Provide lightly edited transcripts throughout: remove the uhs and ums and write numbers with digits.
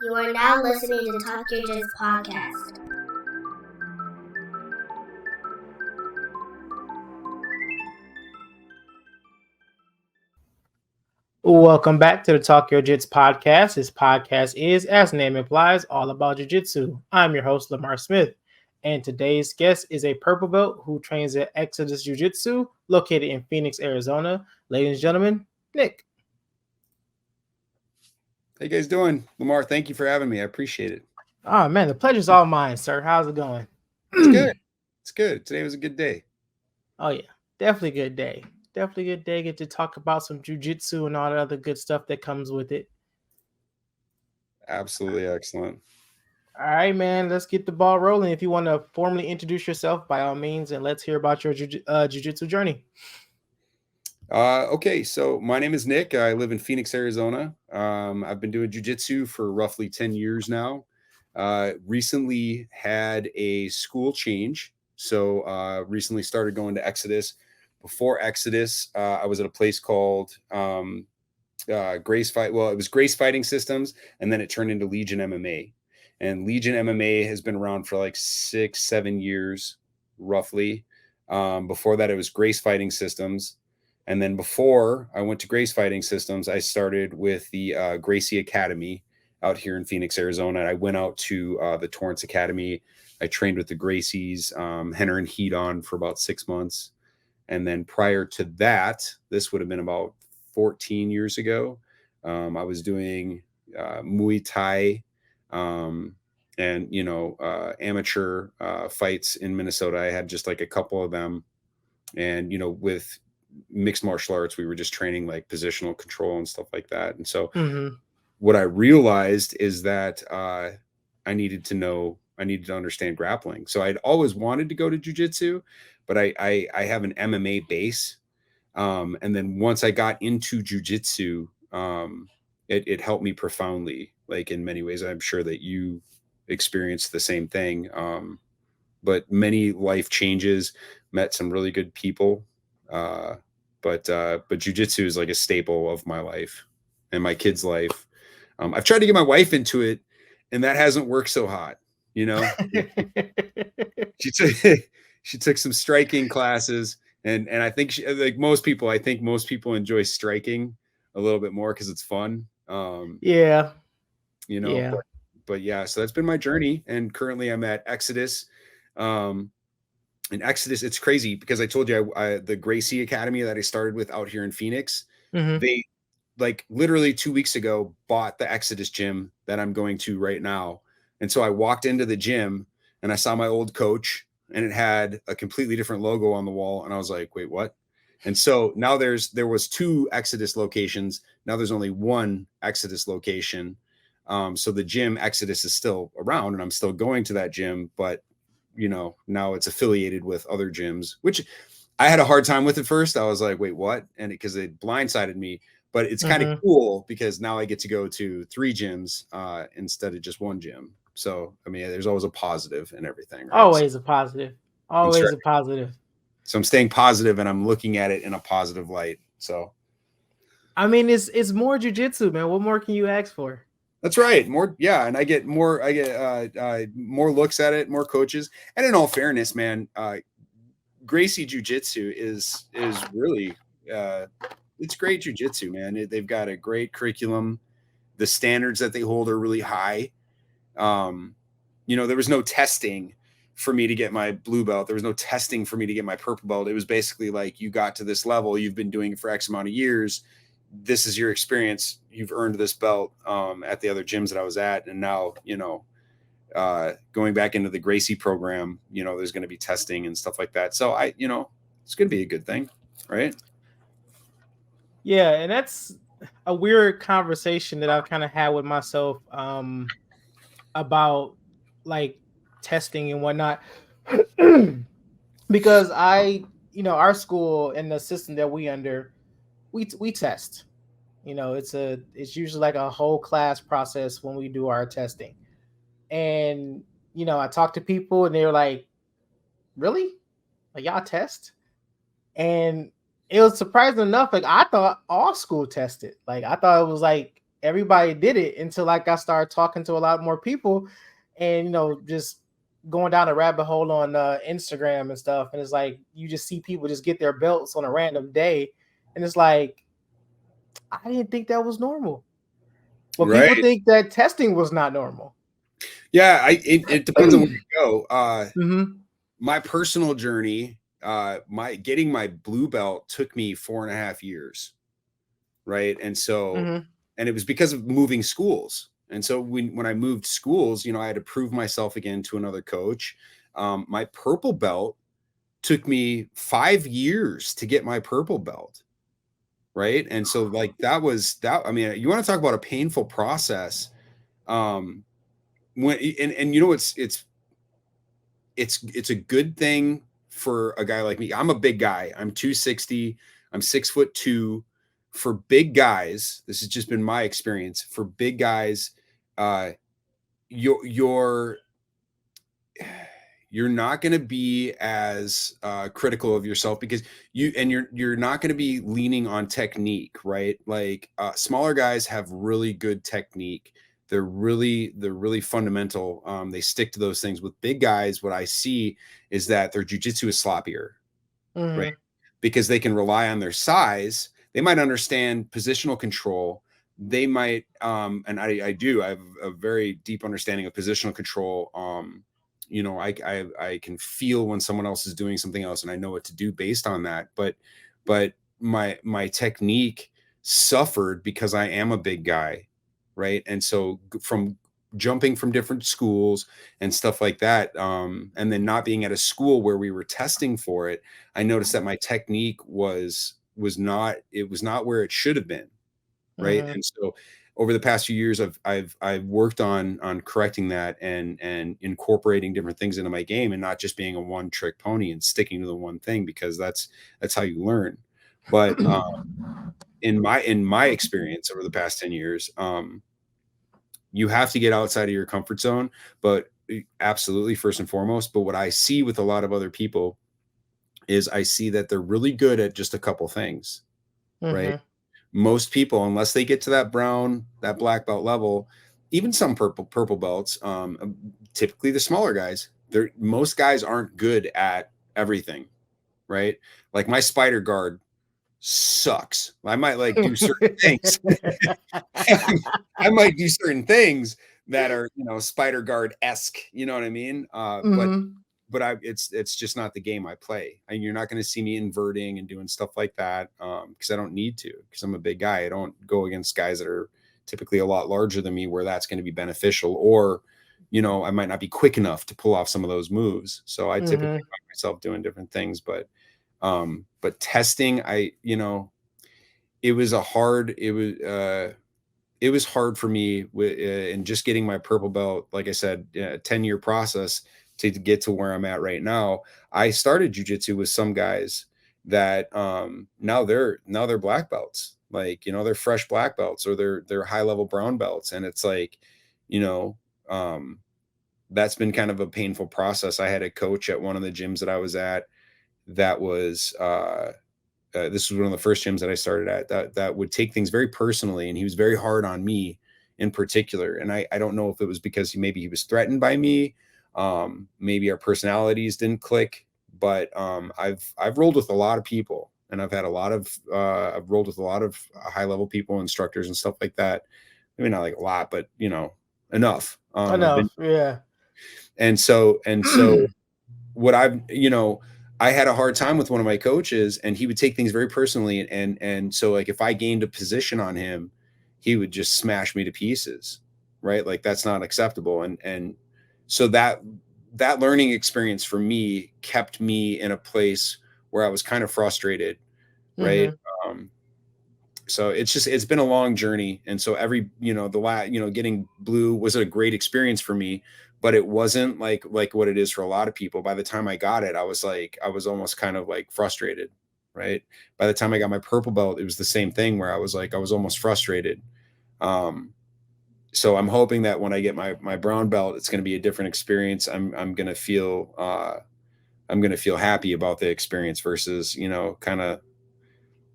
You are now listening to Talk Your Jits podcast. Welcome back to the Talk Your Jits podcast. This podcast is, as the name implies, all about jiu-jitsu. I'm your host, Lamar Smith, and today's guest is a purple belt who trains at Exodus Jiu-Jitsu, located in Phoenix, Arizona. Ladies and gentlemen, Nick. How you guys doing? Lamar, thank you for having me. I appreciate it. Oh, man, the pleasure's all mine, sir. How's it going? It's good. It's good. Today was a good day. Oh, yeah. Definitely a good day. Definitely a good day. Get to talk about some jiu-jitsu and all the other good stuff that comes with it. Absolutely excellent. All right, man. Let's get the ball rolling. If you want to formally introduce yourself, by all means, and let's hear about your jiu-jitsu journey. Okay, so my name is Nick. I live in Phoenix, Arizona. I've been doing jiu-jitsu for roughly 10 years now. Recently had a school change. So recently started going to Exodus. Before Exodus, I was at a place called Grace Fight. Well, it was Grace Fighting Systems, and then it turned into Legion MMA. And Legion MMA has been around for like 6-7 years, roughly. Before that, it was Grace Fighting Systems. And then before I went to Grace Fighting Systems, I started with the Gracie Academy out here in Phoenix, Arizona. I went out to the Torrance Academy. I trained with the Gracies, Henner and Heat on for about 6 months. And then prior to that, this would have been about 14 years ago, I was doing Muay Thai and, amateur fights in Minnesota. I had just like a couple of them. And, with mixed martial arts, we were just training like positional control and stuff like that. And so what I realized is that I needed to understand grappling. So I'd always wanted to go to jiu-jitsu, but I have an MMA base. And then once I got into jiu-jitsu, it helped me profoundly, like in many ways. I'm sure that you experienced the same thing. But many life changes, met some really good people. But jiu-jitsu is like a staple of my life and my kids' life. I've tried to get my wife into it, and that hasn't worked so hot. She took some striking classes, and I think like most people, I think most people enjoy striking a little bit more because it's fun. Yeah. But yeah, so that's been my journey, and currently I'm at Exodus. In Exodus, it's crazy because I told you the Gracie Academy that I started with out here in Phoenix, they like literally 2 weeks ago bought the Exodus gym that I'm going to right now. And so I walked into the gym and I saw my old coach, and it had a completely different logo on the wall. And I was like, wait, what? And so now there was 2 Exodus locations. Now there's only 1 Exodus location. So the gym Exodus is still around, and I'm still going to that gym, but now it's affiliated with other gyms, which I had a hard time with at first. I was like, wait, what? And because it blindsided me, but it's kind of cool because now I get to go to 3 gyms instead of just 1 gym. So, I mean, there's always a positive in everything. Right? Always a positive. Always a positive. So I'm staying positive, and I'm looking at it in a positive light. So, I mean, it's more jiu-jitsu, man. What more can you ask for? That's right. More, yeah, and I get more looks at it, more coaches. And in all fairness, man, Gracie Jiu-Jitsu is really it's great jiu-jitsu, man. They've got a great curriculum. The standards that they hold are really high. There was no testing for me to get my blue belt. There was no testing for me to get my purple belt. It was basically like, you got to this level, you've been doing it for X amount of years. This is your experience. You've earned this belt at the other gyms that I was at. And now, going back into the Gracie program, there's going to be testing and stuff like that. So it's going to be a good thing. Right. Yeah. And that's a weird conversation that I've kind of had with myself about like testing and whatnot, because our school and the system that we under, we test. It's usually like a whole class process when we do our testing. And I talk to people and they're like, really? Like, y'all test? And it was surprising enough, like I thought all school tested. Like I thought it was like everybody did it until like I started talking to a lot more people, and just going down a rabbit hole on Instagram and stuff, and it's like you just see people just get their belts on a random day, and it's like I didn't think that was normal. Well, people Right. think that testing was not normal. Yeah, it depends on where you go. Mm-hmm. My personal journey, my getting my blue belt took me 4.5 years, right? And so, Mm-hmm. and it was because of moving schools. And so when I moved schools, I had to prove myself again to another coach. My purple belt took me 5 years to get my purple belt, right? And so like that was that. I mean, you want to talk about a painful process. When and it's a good thing for a guy like me. I'm a big guy. I'm 260. I'm 6'2". For big guys, this has just been my experience. For big guys, you're not going to be as critical of yourself because you're not going to be leaning on technique, right? Like smaller guys have really good technique. They're really fundamental. They stick to those things. With big guys, what I see is that their jujitsu is sloppier, right? Mm-hmm. Because they can rely on their size. They might understand positional control. They might, and I have a very deep understanding of positional control. I can feel when someone else is doing something else, and I know what to do based on that. But my technique suffered because I am a big guy, right? And so from jumping from different schools and stuff like that, and then not being at a school where we were testing for it, I noticed that my technique was not where it should have been, right? Mm-hmm. And so over the past few years, I've worked on correcting that and incorporating different things into my game and not just being a one trick pony and sticking to the one thing, because that's how you learn. But in my experience over the past 10 years, you have to get outside of your comfort zone, but absolutely first and foremost. But what I see with a lot of other people is I see that they're really good at just a couple things, right? Mm-hmm. Most people, unless they get to that black belt level, even some purple belts, typically the smaller guys, most guys aren't good at everything, right? Like my spider guard sucks. I might like do certain things. I might do certain things that are, spider guard-esque, you know what I mean? Mm-hmm. But it's just not the game I play. And you're not going to see me inverting and doing stuff like that, because I don't need to, because I'm a big guy. I don't go against guys that are typically a lot larger than me where that's going to be beneficial, or I might not be quick enough to pull off some of those moves. So I typically Mm-hmm. find myself doing different things. But testing, it was hard for me in just getting my purple belt. Like I said, 10-year process to get to where I'm at right now. I started jujitsu with some guys that now they're black belts. Like, they're fresh black belts, or they're high level brown belts. And it's like, um, that's been kind of a painful process. I had a coach at one of the gyms that I was at that was this was one of the first gyms that I started at, that would take things very personally, and he was very hard on me in particular. And I don't know if it was because maybe he was threatened by me, maybe our personalities didn't click, but I've rolled with a lot of people, and I've rolled with a lot of high level people, instructors and stuff like that. Maybe not like a lot, but enough. I've been, Enough. Yeah. and so what I had a hard time with one of my coaches, and he would take things very personally. And so like if I gained a position on him, he would just smash me to pieces, right? Like that's not acceptable. And so that learning experience for me kept me in a place where I was kind of frustrated, right? Mm-hmm. So it's been a long journey. And so getting blue was a great experience for me, but it wasn't like what it is for a lot of people. By the time I got it, I was almost kind of like frustrated, right? By the time I got my purple belt, it was the same thing where I was almost frustrated. So I'm hoping that when I get my brown belt, it's going to be a different experience. I'm going to feel happy about the experience versus, kind of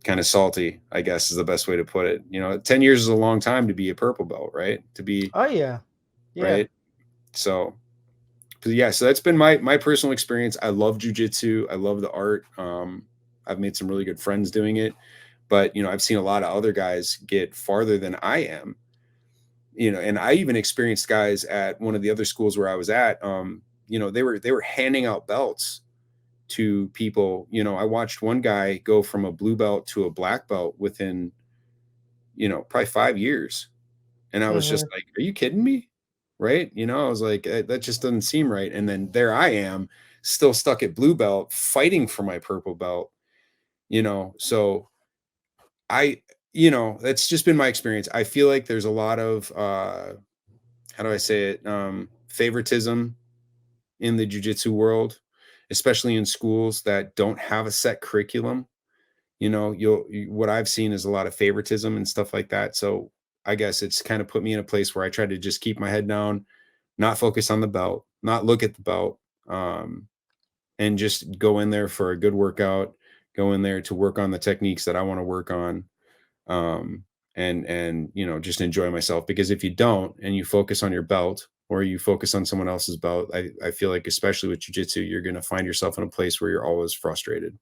kind of salty, I guess is the best way to put it. 10 years is a long time to be a purple belt, right? To be Oh yeah. Yeah. right. So, but yeah, so that's been my personal experience. I love jujitsu. I love the art. I've made some really good friends doing it, but I've seen a lot of other guys get farther than I am. And I even experienced guys at one of the other schools where I was at. They were handing out belts to people. I watched one guy go from a blue belt to a black belt within, probably 5 years. And I was just Mm-hmm. like, are you kidding me? Right. I was like, that just doesn't seem right. And then there I am still stuck at blue belt fighting for my purple belt, so that's just been my experience. I feel like there's a lot of, how do I say it? Favoritism in the jujitsu world, especially in schools that don't have a set curriculum. What I've seen is a lot of favoritism and stuff like that. So I guess it's kind of put me in a place where I try to just keep my head down, not focus on the belt, not look at the belt, and just go in there for a good workout, go in there to work on the techniques that I want to work on. And just enjoy myself, because if you don't and you focus on your belt or you focus on someone else's belt, I feel like, especially with jiu-jitsu, you're going to find yourself in a place where you're always frustrated.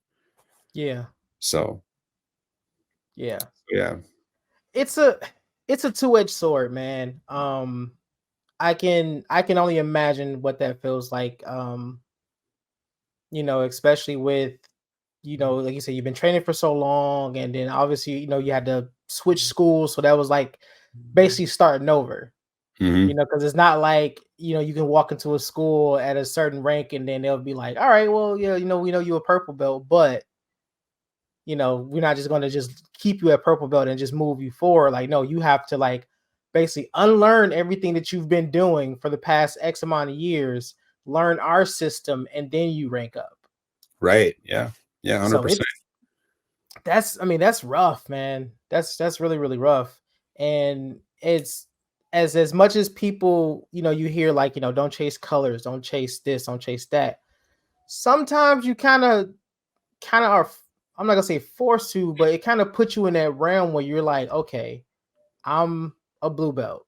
Yeah. So Yeah. yeah. It's a two-edged sword, man. I can only imagine what that feels like. Especially with, like you said, you've been training for so long, and then obviously, you had to switch schools, so that was like basically starting over. Mm-hmm. Because it's not like, you can walk into a school at a certain rank and then they'll be like, all right, well, yeah, we know you're a purple belt, but we're not just going to just keep you at purple belt and just move you forward. Like, no, you have to like basically unlearn everything that you've been doing for the past X amount of years, learn our system, and then you rank up. Right. Yeah. Yeah. So 100%. that's rough, man. That's really, really rough. And it's as much as people, you hear like, don't chase colors, don't chase this, don't chase that. Sometimes you kind of are, I'm not gonna say forced to, but it kind of puts you in that realm where you're like, okay, I'm a blue belt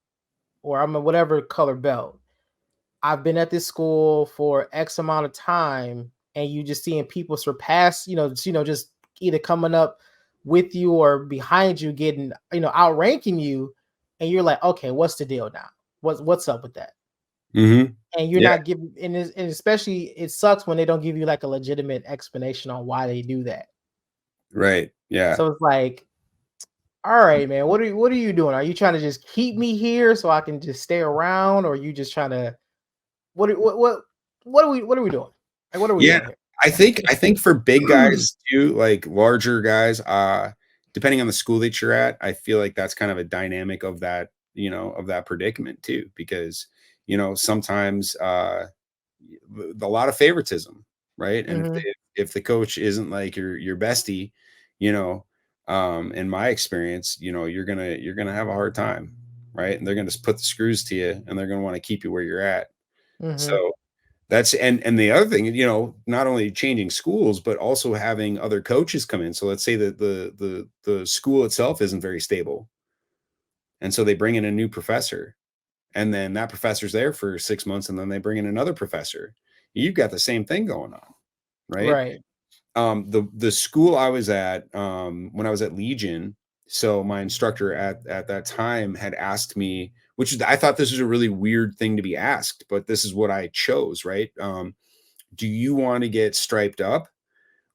or I'm a whatever color belt. I've been at this school for X amount of time, and you just seeing people surpass, just either coming up with you or behind you, getting, outranking you, and you're like, okay, what's the deal now? What's up with that? Mm-hmm. And you're Yeah. not giving, and especially it sucks when they don't give you like a legitimate explanation on why they do that. Right. Yeah. So it's like, all right, man, what are you doing? Are you trying to just keep me here so I can just stay around, or are you just trying to what are we doing? Like, what are we Yeah. doing here? I think for big guys too, like larger guys, depending on the school that you're at, I feel like that's kind of a dynamic of that, of that predicament too, because, sometimes a lot of favoritism, right? And Mm-hmm. if the coach isn't like your bestie, you know, in my experience, you're gonna have a hard time, right? And they're gonna just put the screws to you, and they're gonna want to keep you where you're at. Mm-hmm. So that's and the other thing, not only changing schools, but also having other coaches come in. So let's say that the school itself isn't very stable, and so they bring in a new professor, and then that professor's there for 6 months, and then they bring in another professor. You've got the same thing going on, right? Right. The school I was at, when I was at Legion, so my instructor at that time had asked me, which I thought this was a really weird thing to be asked, but this is what I chose, right? Do you want to get striped up,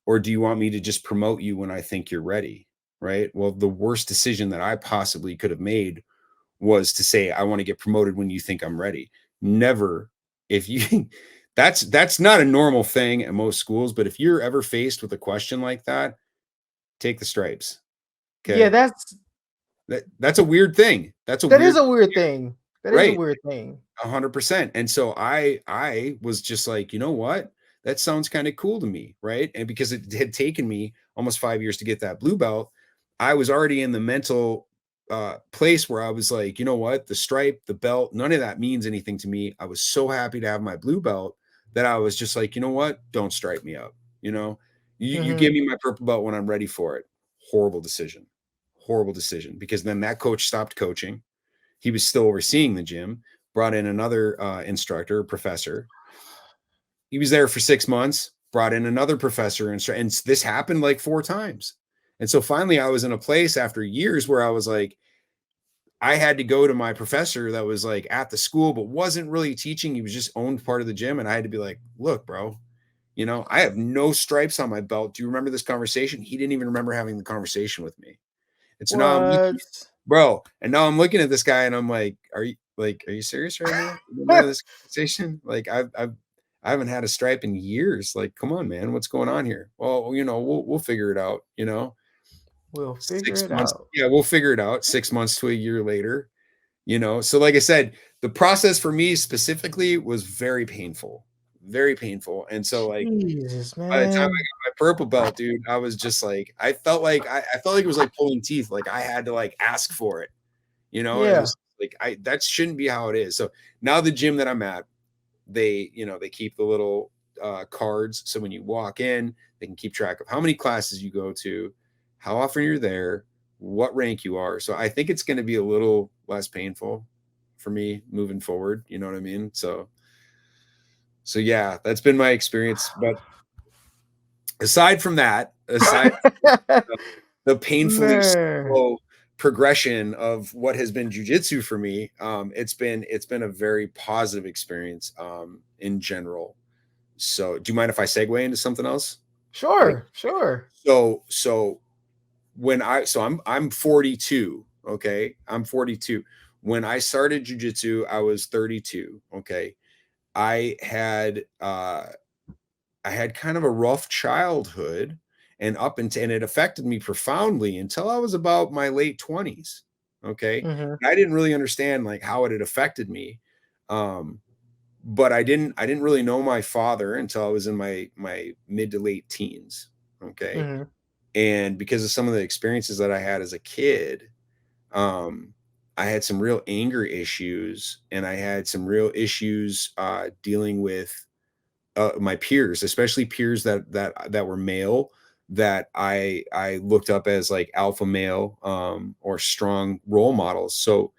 or do you want me to just promote you when I think you're ready? Right. Well, the worst decision that I possibly could have made was to say, I want to get promoted when you think I'm ready. Never, if you, that's not a normal thing at most schools, but if you're ever faced with a question like that, take the stripes. Yeah, Okay. That's a weird thing. That's a that is weird, a weird thing. That is a right? weird thing. 100%. And so I was just like, you know what? That sounds kind of cool to me, right? And because it had taken me almost 5 years to get that blue belt, I was already in the mental place where I was like, you know what? The stripe, the belt, none of that means anything to me. I was so happy to have my blue belt that I was just like, you know what? Don't stripe me up. You Mm-hmm. give me my purple belt when I'm ready for it. horrible decision, because then that coach stopped coaching. He was still overseeing the gym, brought in another instructor, professor. He was there for 6 months, brought in another professor, and this happened like 4 times. And so finally I was in a place after years where I was like, I had to go to my professor that was like at the school, but wasn't really teaching. He was just owned part of the gym. And I had to be like, look, bro, you know, I have no stripes on my belt. Do you remember this conversation? He didn't even remember having the conversation with me. And so now I'm looking, What? bro, and now I'm looking at this guy and I'm like, are you serious right now? You remember this conversation? Like I haven't had a stripe in years. Like, come on, man, what's going on here? Well, you know, we'll figure it out, you know. We'll figure 6 it months. out. Yeah, we'll figure it out 6 months to a year later, you know. So like I said, the process for me specifically was very painful. Very painful. And so like Jesus, by the time I man. got my purple belt, dude, I was just like, I felt like it was like pulling teeth. Like I had to like ask for it, you know. It Yeah. was like that shouldn't be how it is. So now the gym that I'm at, they keep the little cards. So when you walk in, they can keep track of how many classes you go to, how often you're there, what rank you are. So I think it's going to be a little less painful for me moving forward. You know what I mean? So yeah, that's been my experience. But aside from that, the painfully Man. slow progression of what has been jujitsu for me, it's been a very positive experience in general. So do you mind if I segue into something else? Sure, sure. So I'm 42. Okay. I'm 42. When I started jujitsu, I was 32. Okay. I had kind of a rough childhood and and it affected me profoundly until I was about my late 20s. Okay. Mm-hmm. I didn't really understand like how it had affected me. But I didn't really know my father until I was in my mid to late teens. Okay. Mm-hmm. And because of some of the experiences that I had as a kid, I had some real anger issues, and I had some real issues dealing with my peers, especially peers that were male, that I looked up as like alpha male or strong role models. So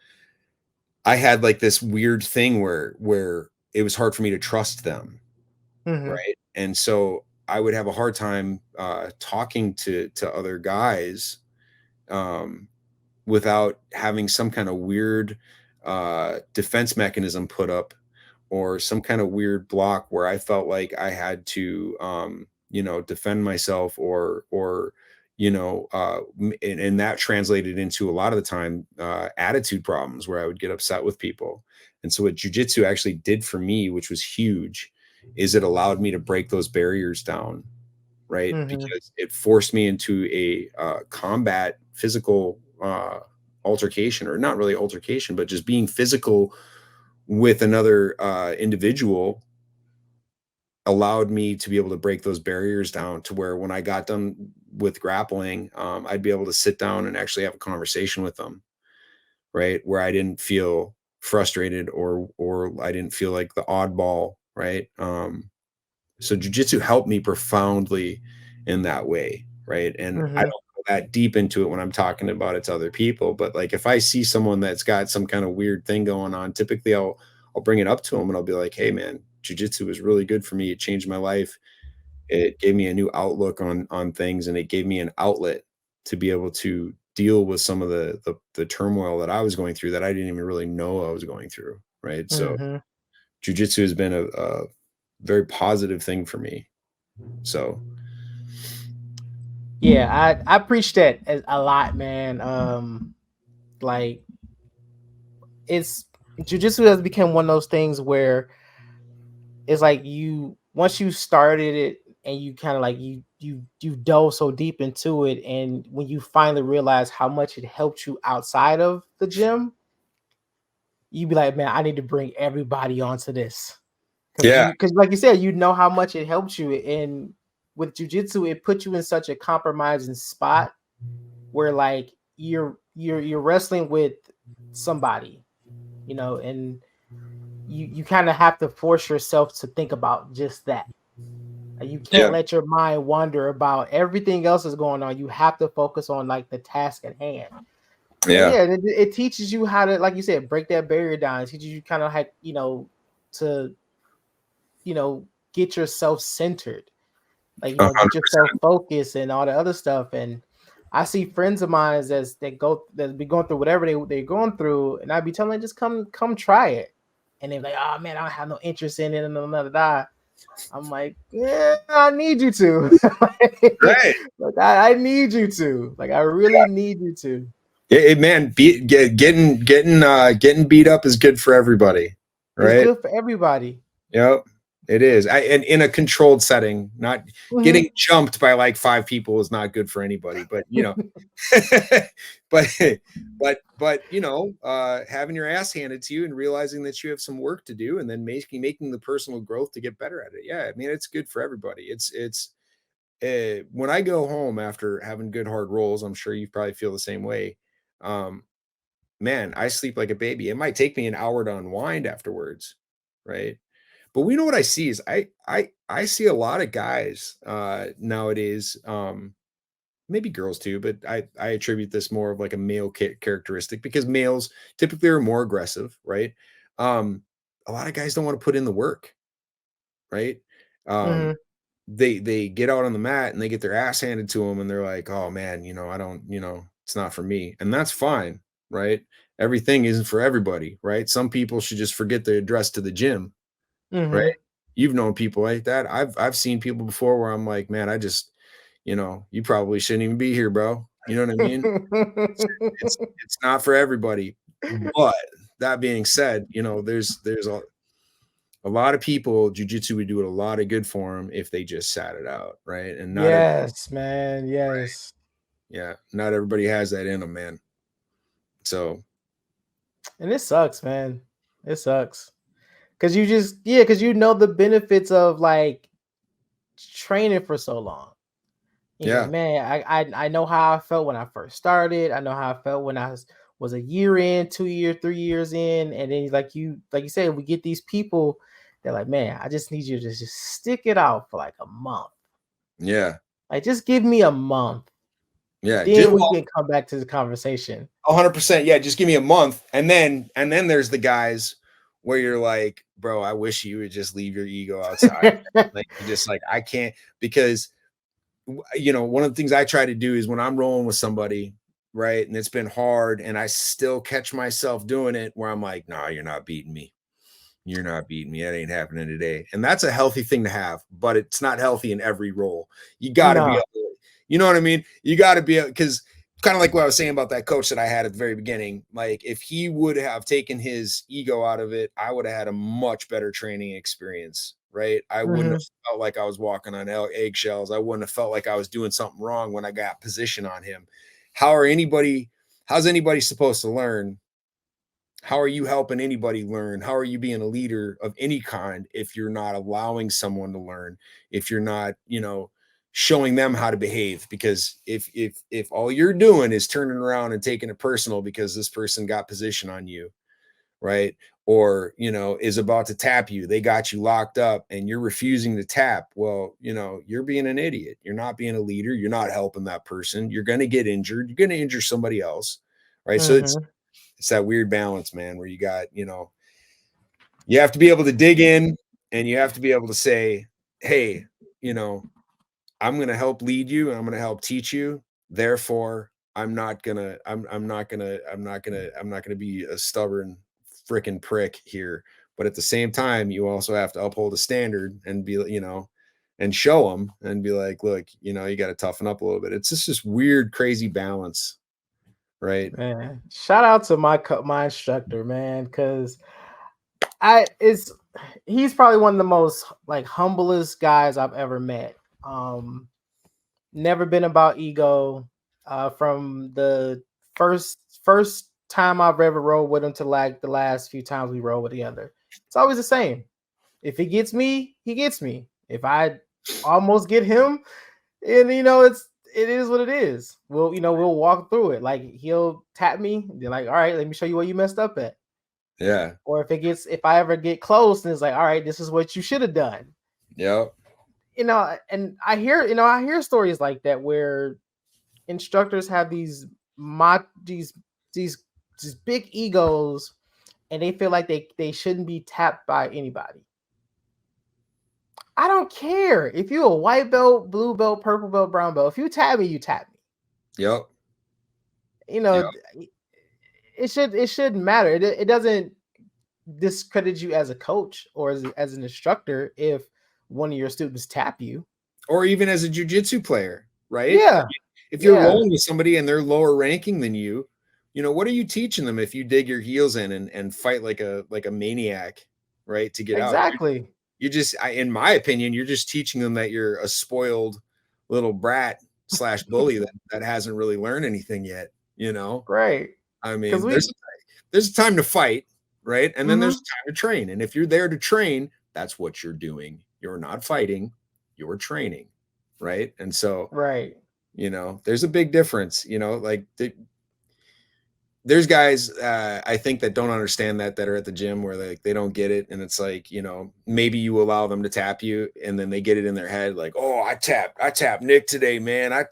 I had like this weird thing where it was hard for me to trust them, Mm-hmm. right? And so I would have a hard time talking to other guys um, without having some kind of weird defense mechanism put up, or some kind of weird block where I felt like I had to, defend myself, or and that translated into a lot of the time attitude problems where I would get upset with people. And so what jujitsu actually did for me, which was huge, is it allowed me to break those barriers down, right? Mm-hmm. Because it forced me into a combat physical altercation, or not really altercation, but just being physical with another individual, allowed me to be able to break those barriers down to where when I got done with grappling, I'd be able to sit down and actually have a conversation with them, right? Where I didn't feel frustrated, or I didn't feel like the oddball, right? So jujitsu helped me profoundly in that way, right? And I Mm-hmm. don't go that deep into it when I'm talking about it to other people, but like if I see someone that's got some kind of weird thing going on, typically I'll bring it up to them and I'll be like, "Hey man, jujitsu was really good for me. It changed my life. It gave me a new outlook on things, and it gave me an outlet to be able to deal with some of the turmoil that I was going through that I didn't even really know I was going through." Right. So Mm-hmm. jujitsu has been a very positive thing for me. So Yeah, I preach that a lot, man. Like it's jujitsu has become one of those things where it's like you once you started it and you kind of like you dove so deep into it, and when you finally realize how much it helped you outside of the gym, you be like, man, I need to bring everybody onto this. yeah, Because like you said, you know how much it helps you. And with jujitsu, it puts you in such a compromising spot where like you're wrestling with somebody, and you kind of have to force yourself to think about just that. Like, you can't let your mind wander about everything else is going on. You have to focus on like the task at hand. Yeah. It teaches you how to, like you said, break that barrier down. It teaches you kind of like, to, get yourself centered, like, get 100%. yourself focused and all the other stuff. And I see friends of mine that be going through whatever they're going through, and I'd be telling them, just come try it. And they're like, oh man, I don't have no interest in it, and another die. I'm like, yeah, I need you to. Right. Like, I need you to. Like, I really need you to. Man, getting beat up is good for everybody, right? It's good for everybody. Yep, it is. And in a controlled setting, not getting jumped by like 5 people is not good for anybody. But but having your ass handed to you and realizing that you have some work to do, and then making the personal growth to get better at it. Yeah, I mean, it's good for everybody. It's when I go home after having good hard rolls, I'm sure you probably feel the same way. Man, I sleep like a baby. It might take me an hour to unwind afterwards, right? But we know what I see is I see a lot of guys nowadays, maybe girls too, but I attribute this more of like a male characteristic, because males typically are more aggressive, right? A lot of guys don't want to put in the work, right? They get out on the mat and they get their ass handed to them, and they're like, oh man, I don't, it's not for me. And that's fine, right? Everything isn't for everybody, right? Some people should just forget the address to the gym, right? You've known people like that. I've seen people before where I'm like, man, I just, you probably shouldn't even be here, bro. You know what I mean? It's not for everybody. But that being said, there's a lot of people, jiu-jitsu would do a lot of good for them if they just sat it out, right? And not man, yes. Right? Yeah, not everybody has that in them, man. So, and it sucks, man. It sucks. Because you know the benefits of like training for so long. Like, man, I know how I felt when I first started. I know how I felt when I was a year in, 2 years, 3 years in, and then like you said, we get these people. They're like, man, I just need you to just stick it out for like a month. Yeah. Like, just give me a month. Yeah. Then we can come back to the conversation. 100%. Yeah. Just give me a month. And then there's the guys where you're like, bro, I wish you would just leave your ego outside. Like, you're just like, I can't, because, one of the things I try to do is when I'm rolling with somebody, right, and it's been hard, and I still catch myself doing it where I'm like, nah, you're not beating me. You're not beating me. That ain't happening today. And that's a healthy thing to have, but it's not healthy in every role. You got to be able to, you know what I mean? You got to be, because kind of like what I was saying about that coach that I had at the very beginning. Like, if he would have taken his ego out of it, I would have had a much better training experience, right? I wouldn't have felt like I was walking on eggshells. I wouldn't have felt like I was doing something wrong when I got position on him. How's anybody supposed to learn? How are you helping anybody learn? How are you being a leader of any kind if you're not allowing someone to learn? If you're not, showing them how to behave? Because if all you're doing is turning around and taking it personal because this person got position on you, right? Or, is about to tap you, they got you locked up and you're refusing to tap. Well, you're being an idiot. You're not being a leader. You're not helping that person. You're going to get injured. You're going to injure somebody else, right? So it's that weird balance, man, where you got, you have to be able to dig in, and you have to be able to say, hey, I'm going to help lead you, and I'm going to help teach you. Therefore, I'm not going to be a stubborn freaking prick here. But at the same time, you also have to uphold a standard and be, and show them and be like, look, you got to toughen up a little bit. It's just this weird, crazy balance. Right. Man, shout out to my instructor, man, because he's probably one of the most like humblest guys I've ever met. Never been about ego. From the first time I've ever rode with him to like the last few times we rode together, it's always the same. If he gets me, he gets me. If I almost get him, and it is what it is. We'll walk through it. Like, he'll tap me. They're like, all right, let me show you where you messed up at. Yeah. Or if I ever get close and it's like, all right, this is what you should have done. Yep. and I hear stories like that where instructors have these these big egos, and they feel like they shouldn't be tapped by anybody. I don't care if you're a white belt, blue belt, purple belt, brown belt. If you tap me, you tap me. Yep. You know, it shouldn't matter. It doesn't discredit you as a coach or as an instructor if one of your students tap you, or even as a jiu-jitsu player, right? Yeah. If you're rolling with somebody and they're lower ranking than you, what are you teaching them if you dig your heels in and fight like a maniac, right? To get out. Exactly. You just, in my opinion, you're just teaching them that you're a spoiled little brat / bully that hasn't really learned anything yet, Right. I mean, there's a time to fight, right? And then there's a time to train. And if you're there to train, that's what you're doing. You're not fighting, you're training, right? And so, right. There's a big difference, like there's guys I think that don't understand that are at the gym where they don't get it. And it's like, maybe you allow them to tap you and then they get it in their head like, oh, I tapped Nick today, man. And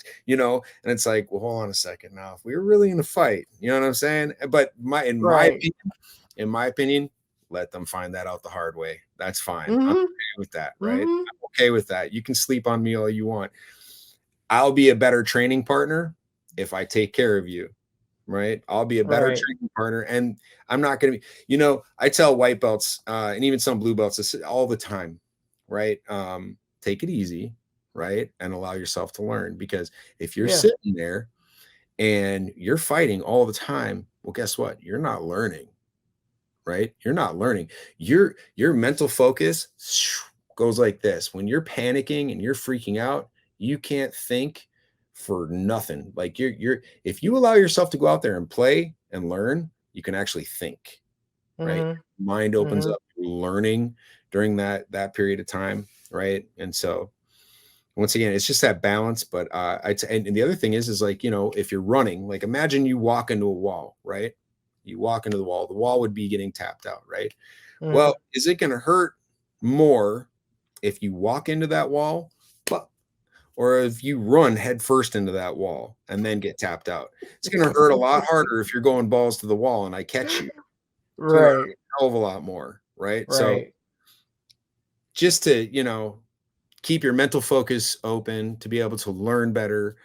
it's like, well, hold on a second. Now, if we were really in a fight, you know what I'm saying? But in my opinion, let them find that out the hard way. That's fine. I'm okay with that, right? I'm okay with that. You can sleep on me all you want. I'll be a better training partner if I take care of you. Right. I'll be a better training partner. And I'm not going to be, I tell white belts and even some blue belts all the time, right? Take it easy, right? And allow yourself to learn, because if you're sitting there and you're fighting all the time, well, guess what? You're not learning, right? You're not learning. Your mental focus goes like this. When you're panicking and you're freaking out, you can't think for nothing. Like if you allow yourself to go out there and play and learn, you can actually think, right? Mind opens up to learning during that period of time, right? And so once again, it's just that balance. But and the other thing is like, if you're running, like imagine you walk into a wall, right? You walk into the wall would be getting tapped out, right? Well, is it going to hurt more if you walk into that wall, or if you run head first into that wall and then get tapped out? It's going to hurt a lot harder if you're going balls to the wall and I catch you. Right. A hell of a lot more, right? So just to, keep your mental focus open, to be able to learn better,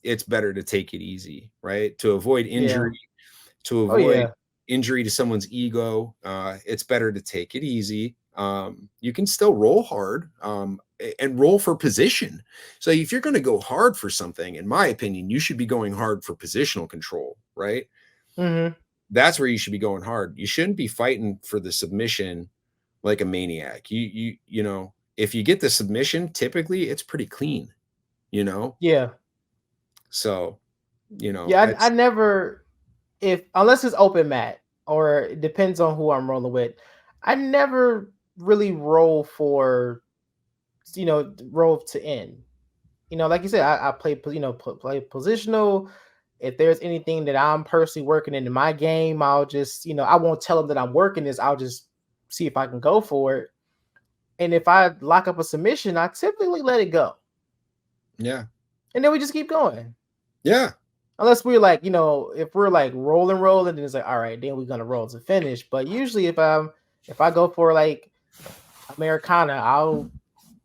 it's better to take it easy, right? To avoid injury, to avoid injury to someone's ego, it's better to take it easy. You can still roll hard and roll for position. So if you're going to go hard for something, in my opinion, you should be going hard for positional control, right? That's where you should be going hard. You shouldn't be fighting for the submission like a maniac. You if you get the submission, typically it's pretty clean, Yeah. So, I never, unless it's open mat, or it depends on who I'm rolling with, I never really roll for, roll to end. Like you said, I play, play positional. If there's anything that I'm personally working into my game, I'll just, I won't tell them that I'm working this. I'll just see if I can go for it. And if I lock up a submission, I typically let it go. Yeah. And then we just keep going. Yeah. Unless we're like, if we're like rolling, then it's like, all right, then we're gonna roll to finish. But usually if I go for like Americana, I'll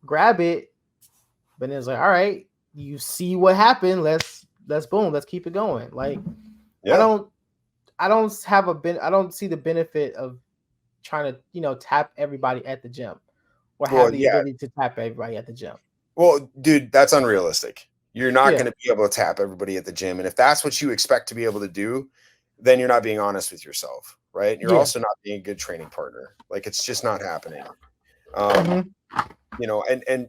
grab it, but then it's like, all right, you see what happened, let's keep it going. Like I don't see the benefit of trying to, tap everybody at the gym, or have the ability to tap everybody at the gym. Well, dude, that's unrealistic. You're not going to be able to tap everybody at the gym. And if that's what you expect to be able to do, then you're not being honest with yourself, right? You're also not being a good training partner. Like, it's just not happening. And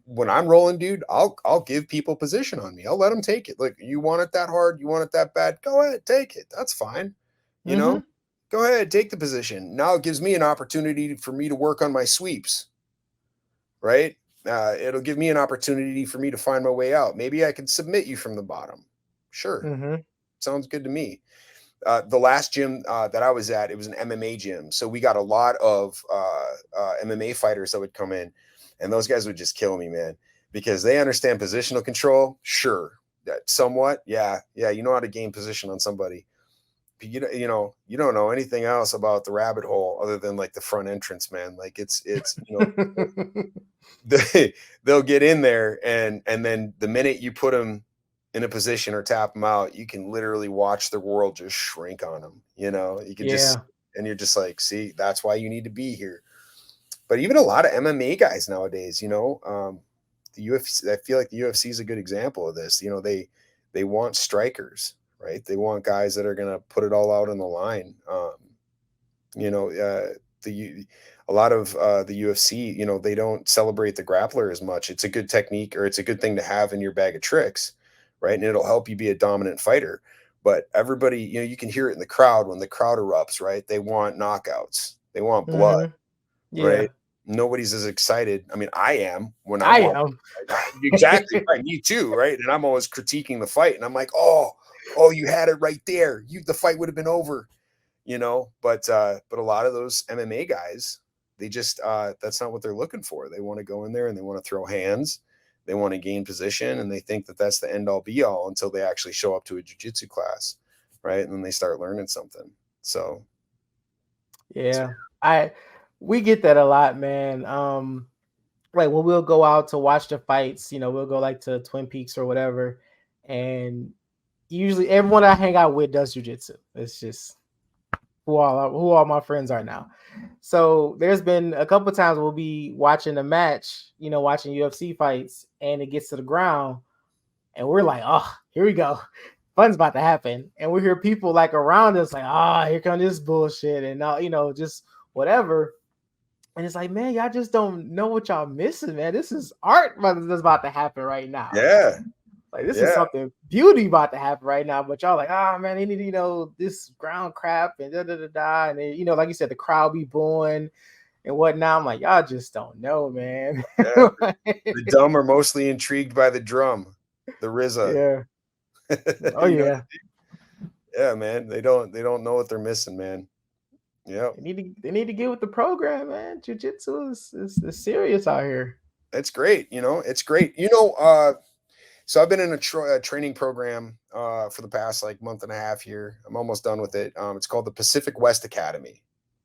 when I'm rolling, dude, I'll give people position on me. I'll let them take it. Like, you want it that hard? You want it that bad? Go ahead, take it. That's fine. Go ahead, take the position. Now it gives me an opportunity for me to work on my sweeps, right? It'll give me an opportunity for me to find my way out. Maybe I can submit you from the bottom. Sure. Sounds good to me. The last gym that I was at, it was an MMA gym. So we got a lot of MMA fighters that would come in. And those guys would just kill me, man, because they understand positional control. Sure. Somewhat. Yeah. You know how to gain position on somebody. But you don't know anything else about the rabbit hole other than like the front entrance, man. Like it's they'll get in there and then the minute you put them in a position or tap them out, you can literally watch the world just shrink on them. You can just, and you're just like, see, that's why you need to be here. But even a lot of MMA guys nowadays, the UFC, I feel like the UFC is a good example of this. They want strikers, right? They want guys that are going to put it all out on the line. A lot of the UFC, they don't celebrate the grappler as much. It's a good technique, or it's a good thing to have in your bag of tricks, right? And it'll help you be a dominant fighter. But everybody, you can hear it in the crowd when the crowd erupts, right? They want knockouts. They want blood, right? Nobody's as excited. I mean, I am when I am. Exactly right. Me too, right? And I'm always critiquing the fight, and I'm like, oh, you had it right there. The fight would have been over, But a lot of those MMA guys, they just that's not what they're looking for. They want to go in there and they want to throw hands. They want to gain position, and they think that that's the end all be all until they actually show up to a jiu-jitsu class, right? And then they start learning something. So, we get that a lot, man. Like when we'll go out to watch the fights, we'll go like to Twin Peaks or whatever, and usually everyone I hang out with does jiu-jitsu. It's just who all my friends are now. So there's been a couple of times we'll be watching a match, watching UFC fights, and it gets to the ground, and we're like, oh, here we go. Fun's about to happen. And we hear people like around us like, here comes this bullshit, and just whatever. And it's like, man, y'all just don't know what y'all missing, man. This is art that's about to happen right now. Yeah. Like this is something beauty about to happen right now. But y'all like, man, they need, this ground crap and da-da-da-da. And then, like you said, the crowd be booing and whatnot. I'm like, y'all just don't know, man. Yeah. The dumb are mostly intrigued by the drum, the RZA. Yeah. Oh yeah. Yeah, man. They don't know what they're missing, man. Yeah. They need to get with the program, man. Jiu-jitsu is serious out here. It's great. It's great. So I've been in a training program for the past like month and a half here. I'm almost done with it. It's called the Pacific West Academy.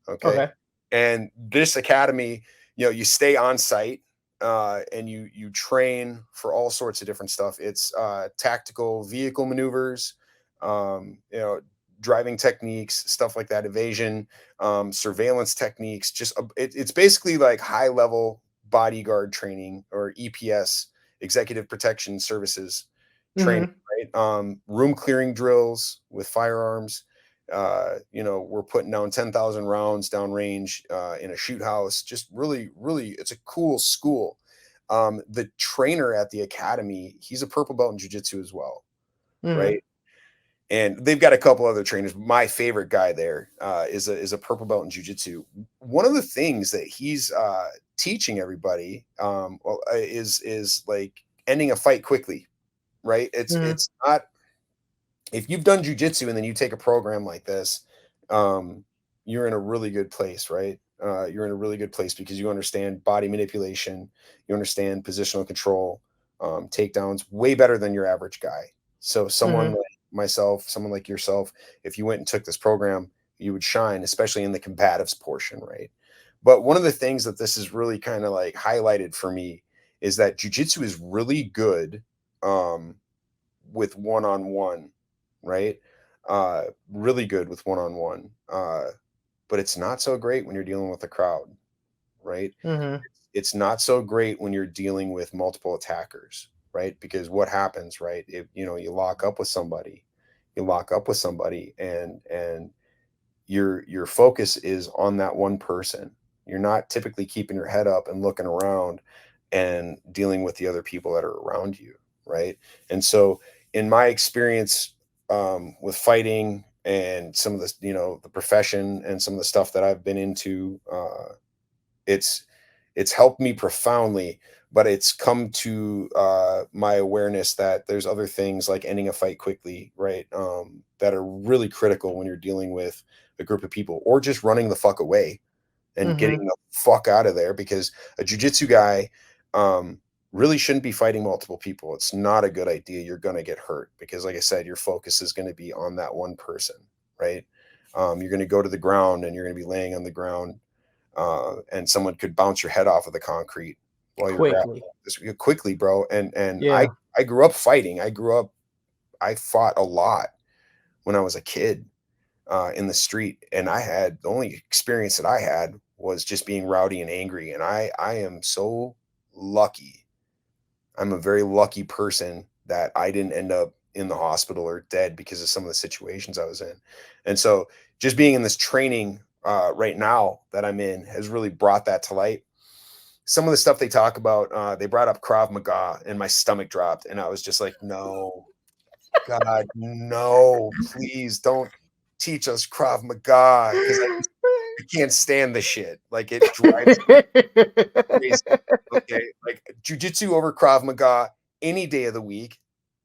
Okay. And this academy, you stay on site and you train for all sorts of different stuff. It's tactical vehicle maneuvers, driving techniques, stuff like that, evasion, surveillance techniques. Just it's basically like high level bodyguard training, or EPS, executive protection services training, right? Room clearing drills with firearms. We're putting down 10,000 rounds downrange in a shoot house. Just really, really, it's a cool school. The trainer at the academy, he's a purple belt in jiu-jitsu as well, right? And they've got a couple other trainers. My favorite guy there is a purple belt in jiu-jitsu. One of the things that he's teaching everybody is like ending a fight quickly, right? It's not, if you've done jiu-jitsu and then you take a program like this, you're in a really good place, right? You're in a really good place because you understand body manipulation, you understand positional control, takedowns way better than your average guy. So someone like myself, someone like yourself, if you went and took this program, you would shine, especially in the combatives portion, right? But one of the things that this is really kind of like highlighted for me is that jiu-jitsu is really good with one-on-one, right? Really good with one-on-one. But it's not so great when you're dealing with a crowd, right? It's not so great when you're dealing with multiple attackers, right? Because what happens, right? If you lock up with somebody, and your focus is on that one person. You're not typically keeping your head up and looking around and dealing with the other people that are around you, right? And so in my experience with fighting and some of the, the profession and some of the stuff that I've been into, it's helped me profoundly, but it's come to my awareness that there's other things like ending a fight quickly, right? That are really critical when you're dealing with a group of people, or just running the fuck away, and getting the fuck out of there, because a jiu-jitsu guy really shouldn't be fighting multiple people. It's not a good idea. You're going to get hurt because, like I said, your focus is going to be on that one person, right? You're going to go to the ground and you're going to be laying on the ground, and someone could bounce your head off of the concrete while you're quickly, bro. And I grew up fighting. I fought a lot when I was a kid in the street, and the only experience that I had was just being rowdy and angry. And I am so lucky. I'm a very lucky person that I didn't end up in the hospital or dead because of some of the situations I was in. And so just being in this training right now that I'm in has really brought that to light. Some of the stuff they talk about, they brought up Krav Maga, and my stomach dropped, and I was just like, no, God, no, please don't teach us Krav Maga, because I can't stand the shit. Like, it drives me crazy. Okay, like jiu-jitsu over Krav Maga any day of the week.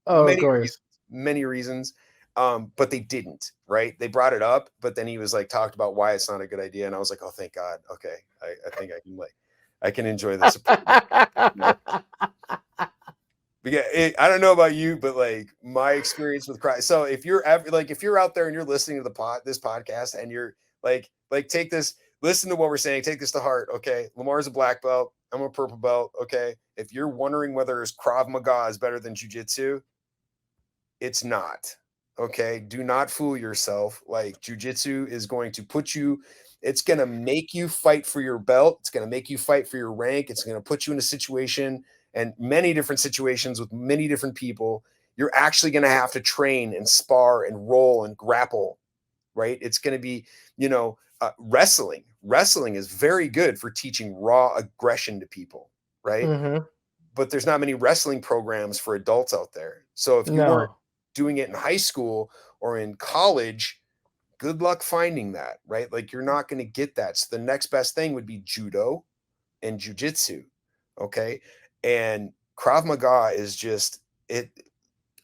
Oh, of course. Many reasons. But they didn't, right? They brought it up, but then he was like, talked about why it's not a good idea. And I was like, oh, thank God. Okay. I think I can enjoy this. Because I don't know about you, but like my experience with Krav. So if you're out there and you're listening to this podcast, and you're like take this, listen to what we're saying, take this to heart. Okay. Lamar's a black belt. I'm a purple belt. Okay. If you're wondering whether Krav Maga is better than jiu-jitsu, it's not. Okay. Do not fool yourself. Like, jiu-jitsu is going to it's going to make you fight for your belt. It's going to make you fight for your rank. It's going to put you in a situation, and many different situations with many different people. You're actually going to have to train and spar and roll and grapple, right? It's going to be, wrestling. Wrestling is very good for teaching raw aggression to people, right? But there's not many wrestling programs for adults out there. So if you weren't doing it in high school or in college, good luck finding that, right? Like, you're not going to get that. So the next best thing would be judo and jiu-jitsu. Okay. And Krav Maga is just it.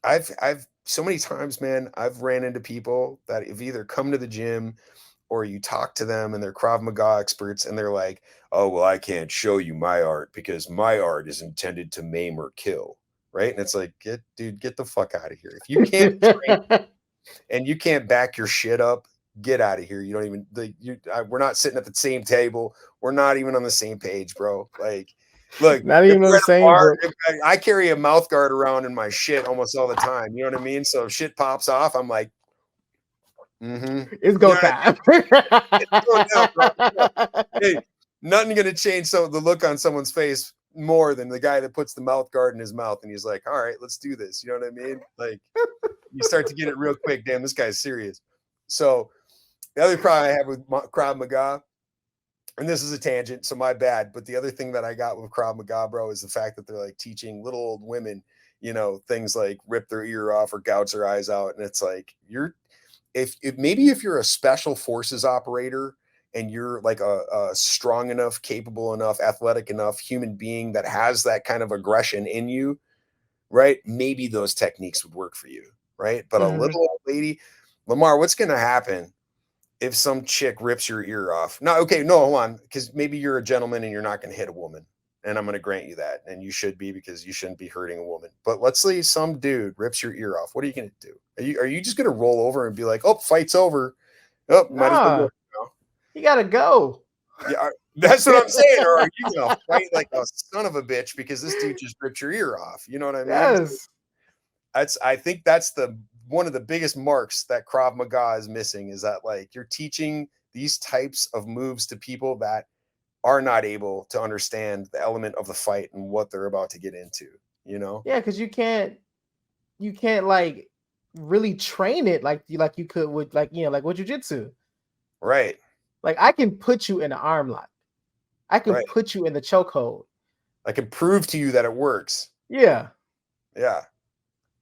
I've so many times, man, I've ran into people that have either come to the gym or you talk to them and they're Krav Maga experts, and they're like, oh, well, I can't show you my art because my art is intended to maim or kill. Right. And it's like, get the fuck out of here. If you can't train and you can't back your shit up, get out of here. You don't even, we're not sitting at the same table. We're not even on the same page, bro. Like, look, not even on the same bar, I carry a mouth guard around in my shit almost all the time. You know what I mean? So if shit pops off, I'm like, it's go time. It's going down, bro. Hey, nothing gonna change the look on someone's face more than the guy that puts the mouth guard in his mouth and he's like, all right, let's do this. You know what I mean? Like, you start to get it real quick. Damn, this guy's serious. So the other problem I have with Krav Maga, and this is a tangent, so my bad, but the other thing that I got with Krav Maga, bro, is the fact that they're like teaching little old women, things like rip their ear off or gouge their eyes out. And it's like, if you're a special forces operator and you're like a strong enough, capable enough, athletic enough human being that has that kind of aggression in you, right? Maybe those techniques would work for you, right? But a little old lady, Lamar, what's going to happen if some chick rips your ear off? No, hold on, because maybe you're a gentleman and you're not going to hit a woman, and I'm going to grant you that, and you should be, because you shouldn't be hurting a woman. But let's say some dude rips your ear off. What are you going to do? Are you just going to roll over and be like, oh, fight's over? Oh, might as well go. You got to go. Yeah, that's what I'm saying. Or are you going to fight like a son of a bitch because this dude just ripped your ear off? You know what I mean? Yes. I think that's one of the biggest marks that Krav Maga is missing, is that, like, you're teaching these types of moves to people that are not able to understand the element of the fight and what they're about to get into, Yeah, because you can't like really train it like you could with like with jiu-jitsu. Right. Like, I can put you in an arm lock. I can put you in the chokehold. I can prove to you that it works. Yeah. Yeah.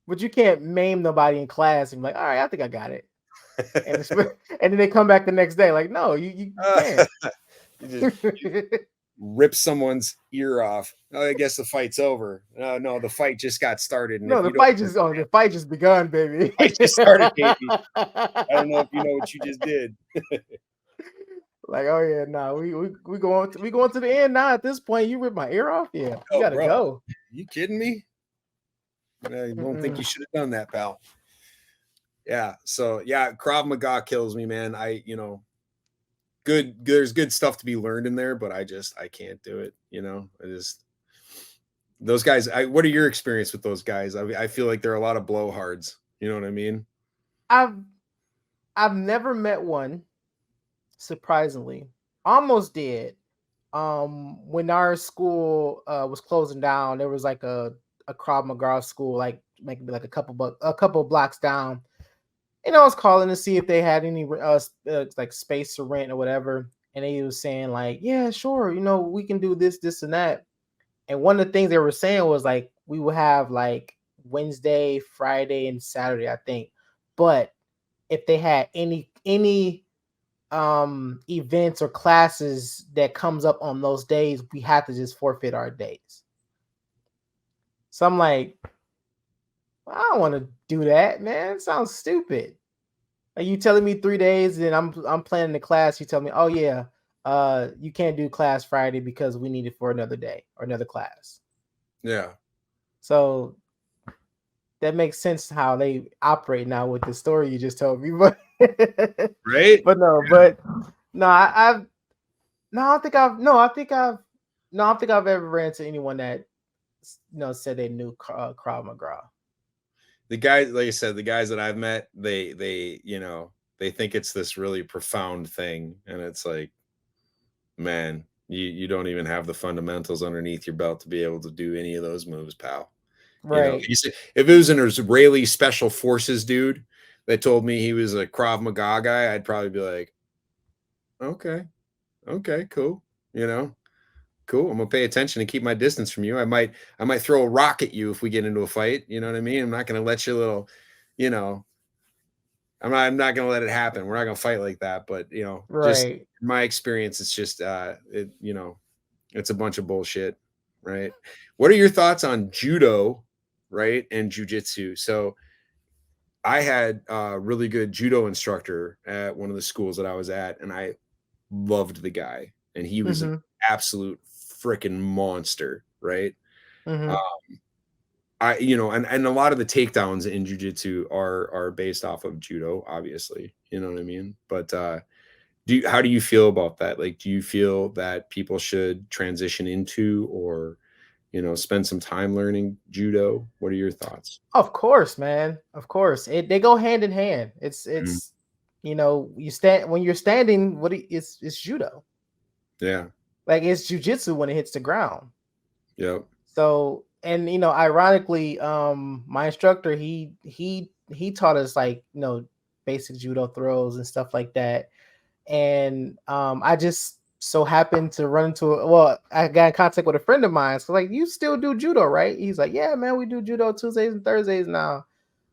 But you can't maim nobody in class and be like, all right, I think I got it. And then they come back the next day like, no, you can't. You just rip someone's ear off. Oh, I guess the fight's over. No, the fight just got started. No, the fight just begun, baby. I just started, baby. I don't know if you know what you just did. Like, oh yeah, no, we going to the end now. At this point, you ripped my ear off. Yeah, you gotta bro. go. You kidding me? I don't think you should have done that, pal. Yeah. So yeah, Krav Maga kills me, man. There's good stuff to be learned in there, but I can't do it. Those guys. What are your experience with those guys? I feel like they're a lot of blowhards. You know what I mean? I've never met one. Surprisingly, almost did. When our school was closing down, there was like a Krav Maga school, like maybe like a couple blocks down. And I was calling to see if they had any like space to rent or whatever. And they was saying like, yeah, sure, we can do this, and that. And one of the things they were saying was like we will have like Wednesday, Friday, and Saturday, I think. But if they had any events or classes that comes up on those days, we have to just forfeit our days. So I'm like, I don't want to do that, man. It sounds stupid. Like you telling me 3 days and I'm planning the class, you tell me, oh yeah, you can't do class Friday because we need it for another day or another class. Yeah. So that makes sense how they operate now with the story you just told me. But right. But I don't think I've ever ran into anyone that said they knew Krav Maga. The guys, like I said, the guys that I've met, they think it's this really profound thing, and it's like, man, you don't even have the fundamentals underneath your belt to be able to do any of those moves, pal. Right. If it was an Israeli special forces dude that told me he was a Krav Maga guy, I'd probably be like, okay, cool. Cool. I'm gonna pay attention and keep my distance from you. I might throw a rock at you if we get into a fight. You know what I mean? I'm not gonna let your little, I'm not gonna let it happen. We're not gonna fight like that. But right. Just in my experience, it's just it's a bunch of bullshit, right? What are your thoughts on judo, right, and jujitsu? So I had a really good judo instructor at one of the schools that I was at, and I loved the guy, and he was an absolute freaking monster, right? Mm-hmm. And a lot of the takedowns in jiu-jitsu are based off of judo, obviously, you know what I mean? But how do you feel about that? Like, do you feel that people should transition into or spend some time learning judo? What are your thoughts? Of course, man. Of course. They go hand in hand. It's you stand when you're standing, it's judo. Yeah. Like it's jujitsu when it hits the ground. Yep. So, and ironically, my instructor, he taught us like, basic judo throws and stuff like that. And I just so happened to run into I got in contact with a friend of mine. So like, you still do judo, right? He's like, yeah, man, we do judo Tuesdays and Thursdays now.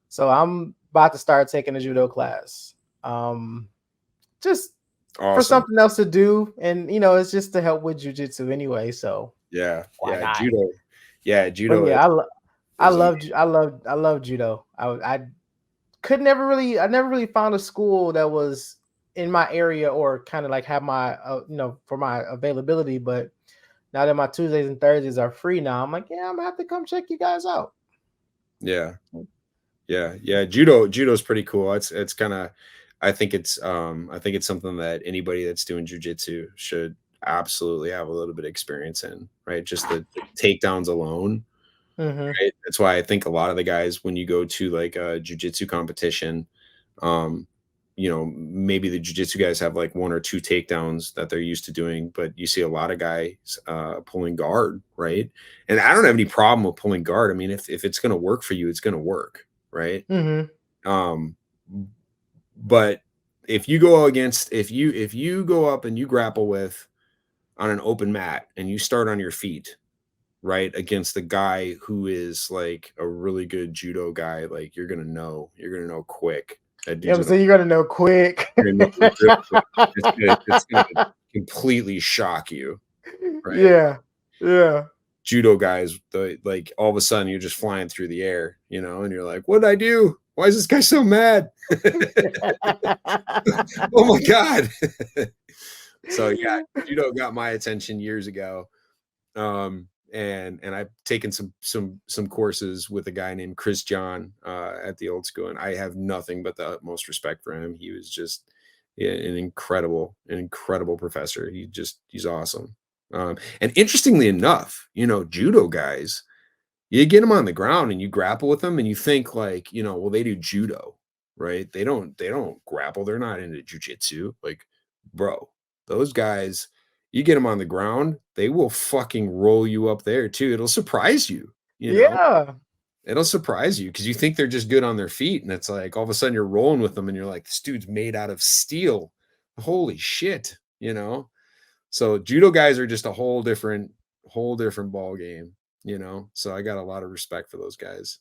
So I'm about to start taking a judo class. Just awesome. For something else to do, and it's just to help with jujitsu anyway. So yeah, not? Judo. Yeah, judo. But yeah, I love judo. I never really found a school that was in my area or kind of like have my for my availability. But now that my Tuesdays and Thursdays are free now, I'm like, yeah, I'm gonna have to come check you guys out. Yeah. Judo's pretty cool. It's kind of, I think it's something that anybody that's doing jujitsu should absolutely have a little bit of experience in, right? Just the takedowns alone. Right? That's why I think a lot of the guys, when you go to like a jujitsu competition, maybe the jujitsu guys have like 1 or 2 takedowns that they're used to doing, but you see a lot of guys pulling guard, right? And I don't have any problem with pulling guard. I mean, if it's going to work for you, it's going to work, right? But if you go up and you grapple with on an open mat and you start on your feet, right, against the guy who is like a really good judo guy, like you're gonna know quick. So you're gonna know quick. It's gonna completely shock you. Right? Yeah. Judo guys, like all of a sudden you're just flying through the air, and you're like, what did I do? Why is this guy so mad? Oh my God. So yeah, judo got my attention years ago. And I've taken some courses with a guy named Chris John at the old school, and I have nothing but the utmost respect for him. He was just an incredible professor. He's awesome. And interestingly enough, judo guys, you get them on the ground and you grapple with them, and you think like, well, they do judo, right? They don't grapple. They're not into jujitsu. Like, bro, those guys, you get them on the ground, they will fucking roll you up there too. It'll surprise you, Yeah. It'll surprise you because you think they're just good on their feet, and it's like all of a sudden you're rolling with them and you're like, this dude's made out of steel. Holy shit, So judo guys are just a whole different ball game, So I got a lot of respect for those guys.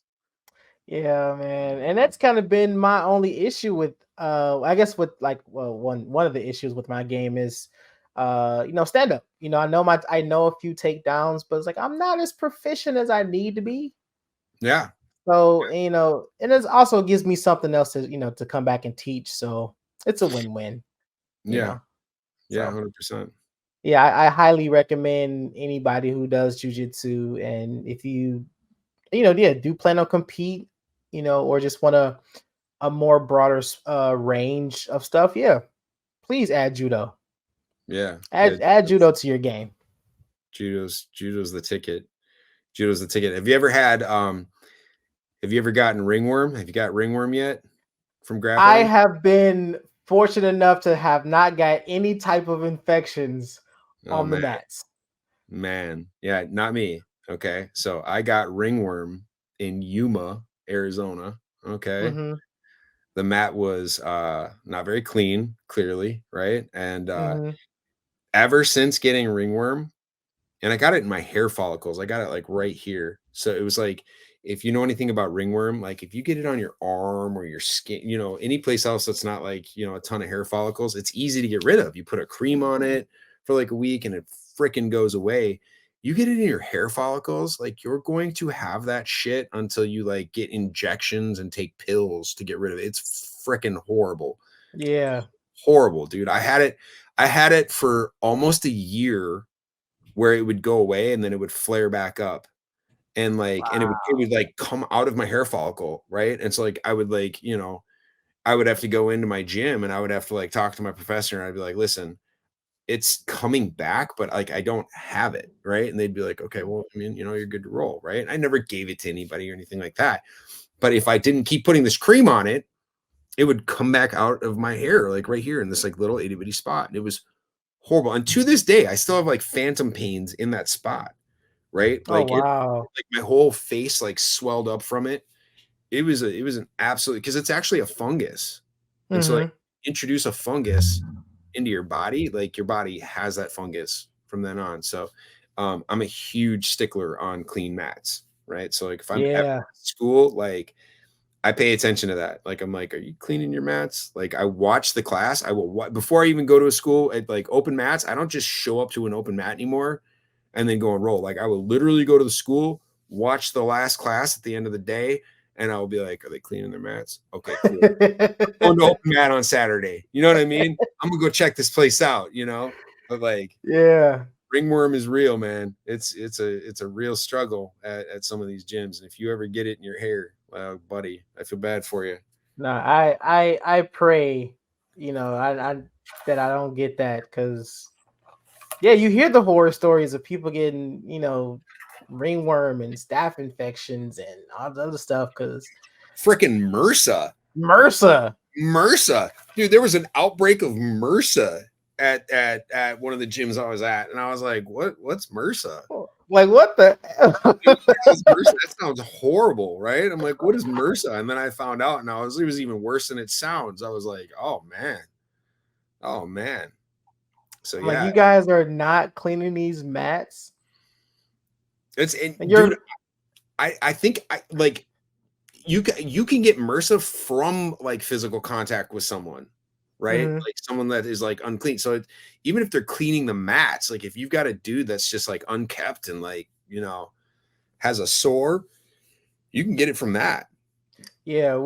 Yeah, man. And that's kind of been my only issue with I guess with like, well, one of the issues with my game is stand up. I know a few takedowns, but it's like I'm not as proficient as I need to be. Yeah. So, and it also gives me something else to come back and teach. So it's a win-win. Yeah. Yeah, So, 100%. yeah, I highly recommend anybody who does jujitsu, and if you do plan on compete, or just want a more broader range of stuff, yeah, please add judo. Yeah. Add judo to your game. Judo's the ticket. Judo's the ticket. Have you ever gotten ringworm? Have you got ringworm yet from grappling? I have been fortunate enough to have not got any type of infections on the mats. Man, yeah, not me. Okay, so I got ringworm in Yuma, Arizona. Okay, Mm-hmm. The mat was not very clean, clearly, right? And ever since getting ringworm, and I got it in my hair follicles. I got it like right here. So it was like, if you know anything about ringworm, like if you get it on your arm or your skin, any place else that's not like, a ton of hair follicles, it's easy to get rid of. You put a cream on it for like a week and it freaking goes away. You get it in your hair follicles, like you're going to have that shit until you like get injections and take pills to get rid of it. It's freaking horrible. Yeah. Horrible, dude. I had it for almost a year where it would go away and then it would flare back up, and like, wow. And it would like come out of my hair follicle, right? And so like I would like, I would have to go into my gym and I would have to like talk to my professor and I'd be like, listen, it's coming back, but like I don't have it, right? And they'd be like, okay, well, I mean, you're good to roll, right? I never gave it to anybody or anything like that, but if I didn't keep putting this cream on it, it would come back out of my hair, like right here in this like little itty bitty spot. And it was horrible. And to this day, I still have like phantom pains in that spot, right? Like, wow. Like my whole face like swelled up from it. It was an absolute, because it's actually a fungus. And so like introduce a fungus into your body, like your body has that fungus from then on. So I'm a huge stickler on clean mats, right? So like if I'm at school, like I pay attention to that. Like, I'm like, are you cleaning your mats? Like, I watch the class. I will, before I even go to a school at like open mats, I don't just show up to an open mat anymore and then go and roll. Like, I will literally go to the school, watch the last class at the end of the day, and I will be like, are they cleaning their mats? Okay, cool. Going to open mat on Saturday. You know what I mean? I'm gonna go check this place out, But like, yeah. Ringworm is real, man. It's a real struggle at some of these gyms. And if you ever get it in your hair, well, buddy, I feel bad for you. No, I pray, I that I don't get that, because yeah, you hear the horror stories of people getting, ringworm and staph infections and all the other stuff, because freaking MRSA, dude, there was an outbreak of MRSA at one of the gyms I was at, and I was like, what's MRSA? Like, what the that sounds horrible, right? I'm like, what is MRSA? And then I found out, and it was even worse than it sounds. I was like, oh man. So like, you guys are not cleaning these mats. Dude, I think like you can get MRSA from like physical contact with someone, right? Like someone that is like unclean. So even if they're cleaning the mats, like if you've got a dude that's just like unkept and like, has a sore, you can get it from that. Yeah, I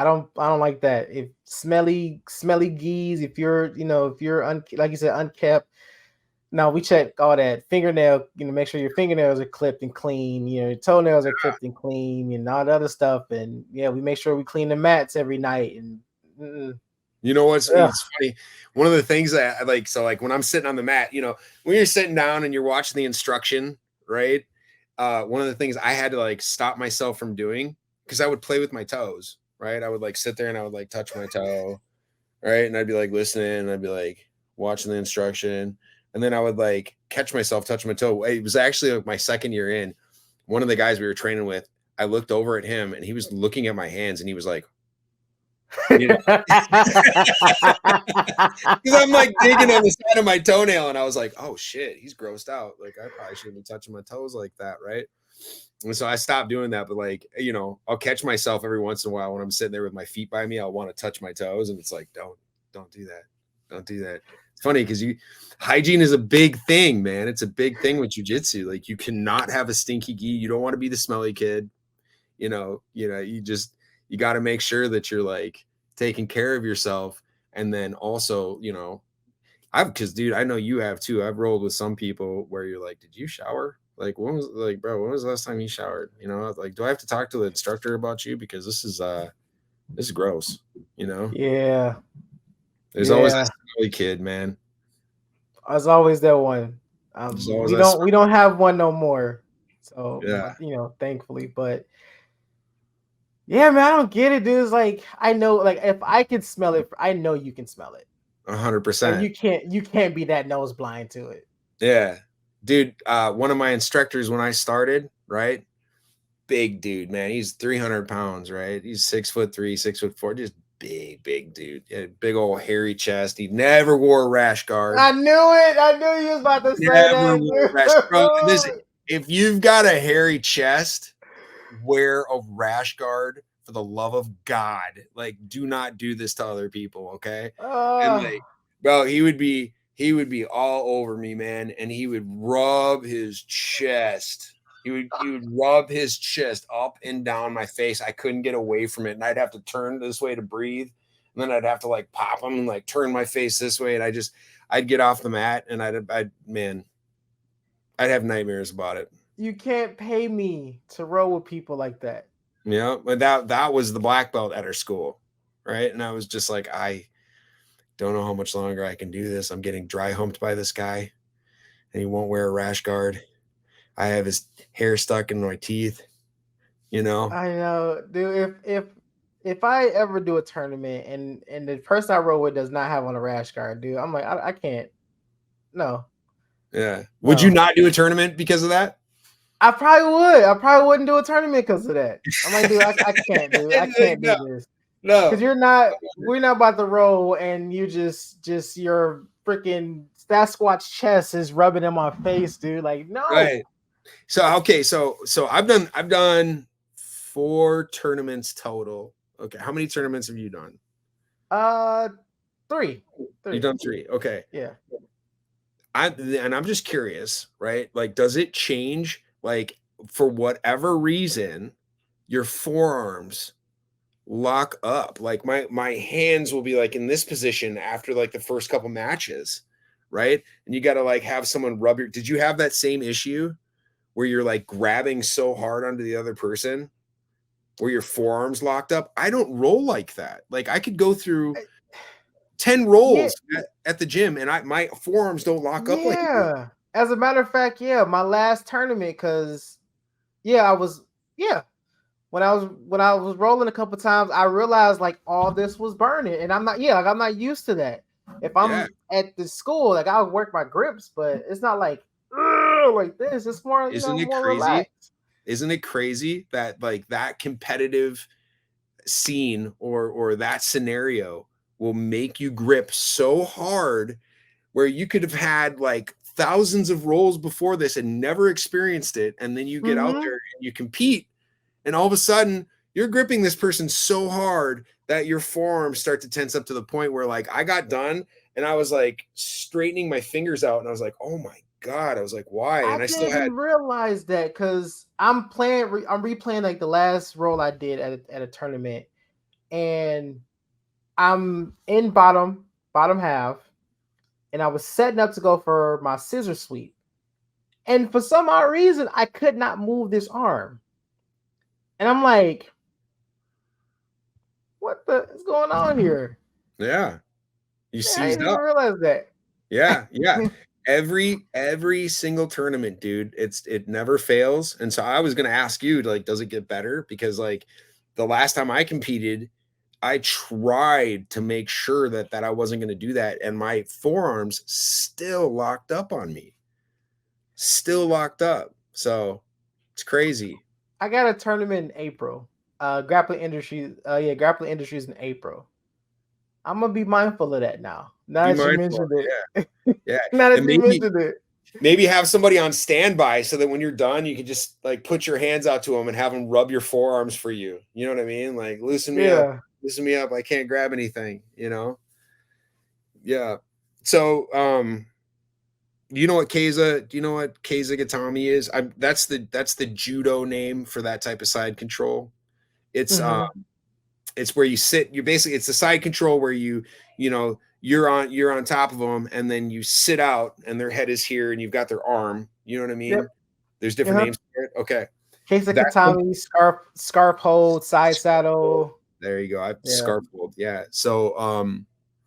don't like that. If smelly geese, if you're like you said unkept. No, we check all that fingernail. Make sure your fingernails are clipped and clean. Your toenails are clipped and clean, and all the other stuff. And yeah, we make sure we clean the mats every night. And You know what's ugh. it's funny? One of the things that I like, so like when I'm sitting on the mat, when you're sitting down and you're watching the instruction, right? One of the things I had to like stop myself from doing, because I would play with my toes, right? I would like sit there and I would like touch my toe, right? And I'd be like listening, and I'd be like watching the instruction, and then I would like catch myself touching my toe. It was actually like my second year in. One of the guys we were training with, I looked over at him and he was looking at my hands and he was like, because I'm like digging on the side of my toenail, and I was like, oh shit, he's grossed out. Like I probably shouldn't be touching my toes like that, right? And so I stopped doing that. But like, I'll catch myself every once in a while when I'm sitting there with my feet by me. I'll want to touch my toes, and it's like, don't do that. Don't do that. It's funny because hygiene is a big thing, man. It's a big thing with jujitsu. Like you cannot have a stinky gi. You don't want to be the smelly kid. You got to make sure that you're like taking care of yourself. And then also, because dude, I know you have too. I've rolled with some people where you're like, did you shower? Like, when was the last time you showered? Like, do I have to talk to the instructor about you? Because this is gross, Yeah. There's always a smelly kid, man. There's always that one. We don't have one no more. So, thankfully, but yeah, man, I don't get it, dude. It's like, I know, like, if I can smell it, I know you can smell it. 100%. You can't be that nose blind to it. Yeah, dude. One of my instructors when I started, right? Big dude, man. He's 300 pounds, right? He's 6'3", 6'4", just big dude. Big old hairy chest. He never wore a rash guard. I knew it. I knew you was about to say that. If you've got a hairy chest, wear a rash guard for the love of God. Like, do not do this to other people, okay? And like, bro, he would be all over me, man, and he would rub his chest. He would rub his chest up and down my face. I couldn't get away from it, and I'd have to turn this way to breathe, and then I'd have to like pop him and like turn my face this way, and I'd get off the mat, and I'd have nightmares about it. You can't pay me to roll with people like that. Yeah, but that was the black belt at our school, right? And I was just like, I don't know how much longer I can do this. I'm getting dry humped by this guy, and he won't wear a rash guard. I have his hair stuck in my teeth, I know, dude. If I ever do a tournament and the person I roll with does not have on a rash guard, dude, I'm like, I can't. No. Yeah. Would you not do a tournament because of that? I probably would. I probably wouldn't do a tournament because of that. I'm like, dude, I can't, dude. I can't do this. No, because we're not about to roll, and you just your freaking Sasquatch chest is rubbing in my face, dude. Like, no. Right. So okay, so I've done 4 tournaments total. Okay, how many tournaments have you done? 3. You've done 3. Okay. Yeah. I'm just curious, right? Like, does it change? Like, for whatever reason, your forearms lock up. Like my hands will be like in this position after like the first couple matches, right? And you got to like have someone rub your. Did you have that same issue where you're like grabbing so hard onto the other person where your forearms locked up? I don't roll like that. Like I could go through 10 rolls at the gym and my forearms don't lock up like that. Yeah. As a matter of fact, my last tournament, because when I was rolling a couple times, I realized like all this was burning, and I'm not used to that. If I'm at the school, like I'll work my grips, but it's not like this. It's more. Isn't it crazy? Relaxed. Isn't it crazy that like that competitive scene or that scenario will make you grip so hard where you could have had like thousands of rolls before this and never experienced it, and then you get out there and you compete, and all of a sudden you're gripping this person so hard that your forearms start to tense up to the point where like I got done and I was like straightening my fingers out and I was like, oh my God. I was like, why? And I I still had, didn't realize that because I'm replaying like the last roll I did at a tournament, and I'm in bottom half, and I was setting up to go for my scissor sweep, and for some odd reason I could not move this arm, and I'm like, what the is going on here? yeah, you Man, I seized didn't even up. realize that. Yeah. Every single tournament, dude, it never fails. And so I was gonna ask you, like, does it get better? Because like the last time I competed, I tried to make sure that I wasn't gonna do that, and my forearms still locked up on me, still locked up. So it's crazy. I got a tournament in April. Grappling Industries. Grappling Industries in April. I'm gonna be mindful of that now. Now Be that you mindful. mentioned it. Yeah. Now that And you mentioned it. maybe have somebody on standby so that when you're done, you can just like put your hands out to them and have them rub your forearms for you. You know what I mean? Like loosen me up, Yeah. loosen me up. I can't grab anything, you know? Yeah. So, do you know what Keiza? Do you know what Keiza Gatami is? That's the judo name for that type of side control. It's Mm-hmm. it's where you sit. You basically it's the side control where you're on top of them, and then you sit out, and their head is here, and you've got their arm. You know what I mean? Yep. There's different names for it. Okay, Case of that Katami, scarf hold, side saddle. there you go. I've Yeah. scarf hold. Yeah. So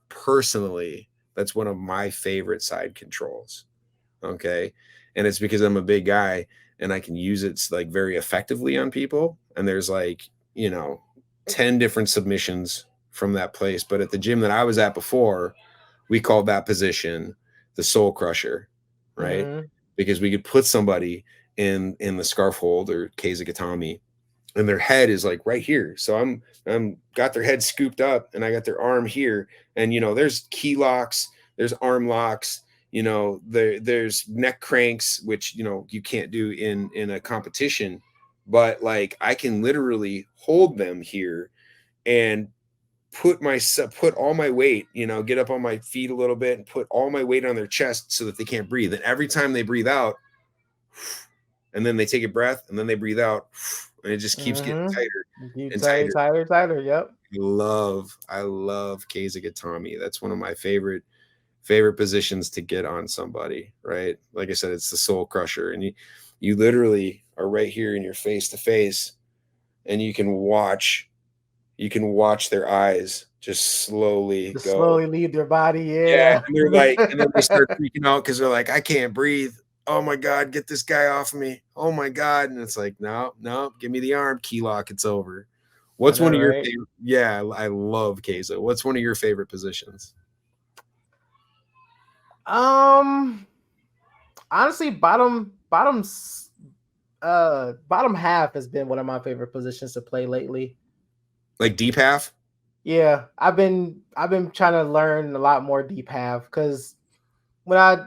personally, that's one of my favorite side controls. Okay. And it's because I'm a big guy and I can use it like very effectively on people. And there's like, 10 different submissions from that place. But at the gym that I was at before, we called that position the soul crusher, right? Mm-hmm. Because we could put somebody in the scarf hold or Keizagatami, and their head is like right here. So I'm got their head scooped up and I got their arm here. And there's key locks, there's arm locks, there's neck cranks, which you can't do in a competition, but like I can literally hold them here and put all my weight, get up on my feet a little bit and put all my weight on their chest so that they can't breathe. And every time they breathe out, and then they take a breath and then they breathe out, and it just keeps getting tighter and tighter. Tighter. Yep. I love Keizagatami. That's one of my favorite positions to get on somebody, right? Like I said, it's the soul crusher, and you literally are right here in your face to face, and you can watch their eyes just slowly Slowly leave their body. Yeah, Yeah. and they're like, and then they start freaking out because they're like, I can't breathe. Oh my God, get this guy off of me. Oh my God. And it's like, no, give me the arm, key lock, it's over. What's one of your favorite? Yeah, I love Keiza. What's one of your favorite positions? Honestly, bottom half has been one of my favorite positions to play lately. Like deep half? Yeah, I've been trying to learn a lot more deep half because when I've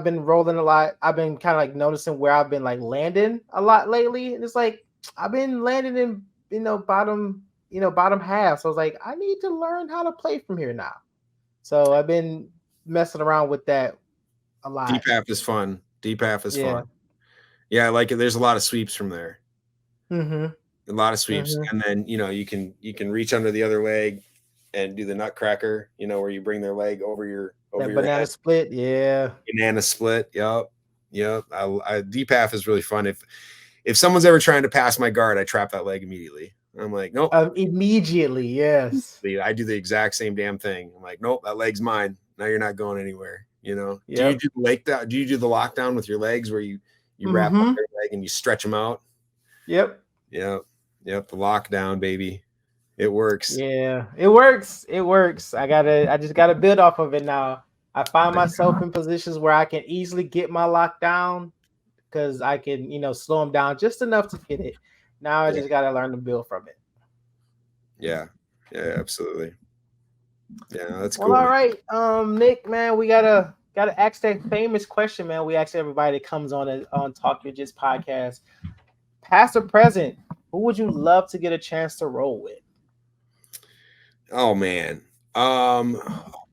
been rolling a lot, I've been kind of like noticing where I've been like landing a lot lately, and it's like I've been landing in bottom half. So I was like, I need to learn how to play from here now. So I've been messing around with that a lot. Deep half is fun. Fun. Yeah, I like it. There's a lot of sweeps from there. Mm-hmm. A lot of sweeps, and then you can reach under the other leg and do the nutcracker. Where you bring their leg over your banana head. split. Yeah, banana split. Yep. I deep half is really fun. If someone's ever trying to pass my guard, I trap that leg immediately. I'm like, nope. Immediately, yes. I do the exact same damn thing. I'm like, nope, that leg's mine. Now you're not going anywhere. Yep. Do you do do you do the lockdown with your legs where you wrap up their leg and you stretch them out? Yep. The lockdown, baby. It works. Yeah, it works. I just gotta build off of it now. I find myself in positions where I can easily get my lockdown because I can, slow them down just enough to get it. Now I just gotta learn to build from it. Yeah, absolutely. Yeah, that's cool. Well, all right, Nick, man, we gotta ask that famous question, man. We ask everybody that comes on Talk Your Jits podcast, past or present. Who would you love to get a chance to roll with? Oh man,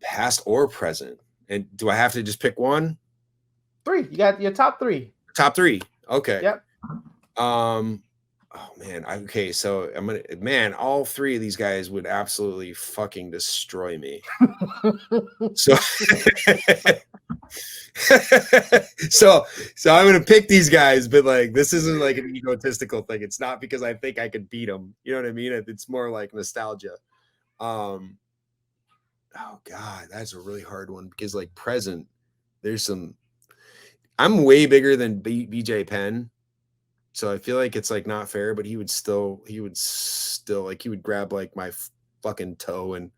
past or present, and do I have to just pick one? 3. You got your top 3. Top 3. Okay. Yep. Oh man. Okay. So all 3 of these guys would absolutely fucking destroy me. So, so I'm gonna pick these guys, but like this isn't like an egotistical thing. It's not because I think I could beat them. You know what I mean? It's more like nostalgia. Oh God, that's a really hard one because like present, there's some. I'm way bigger than BJ Penn, so I feel like it's like not fair. But he would still like he would grab like my fucking toe and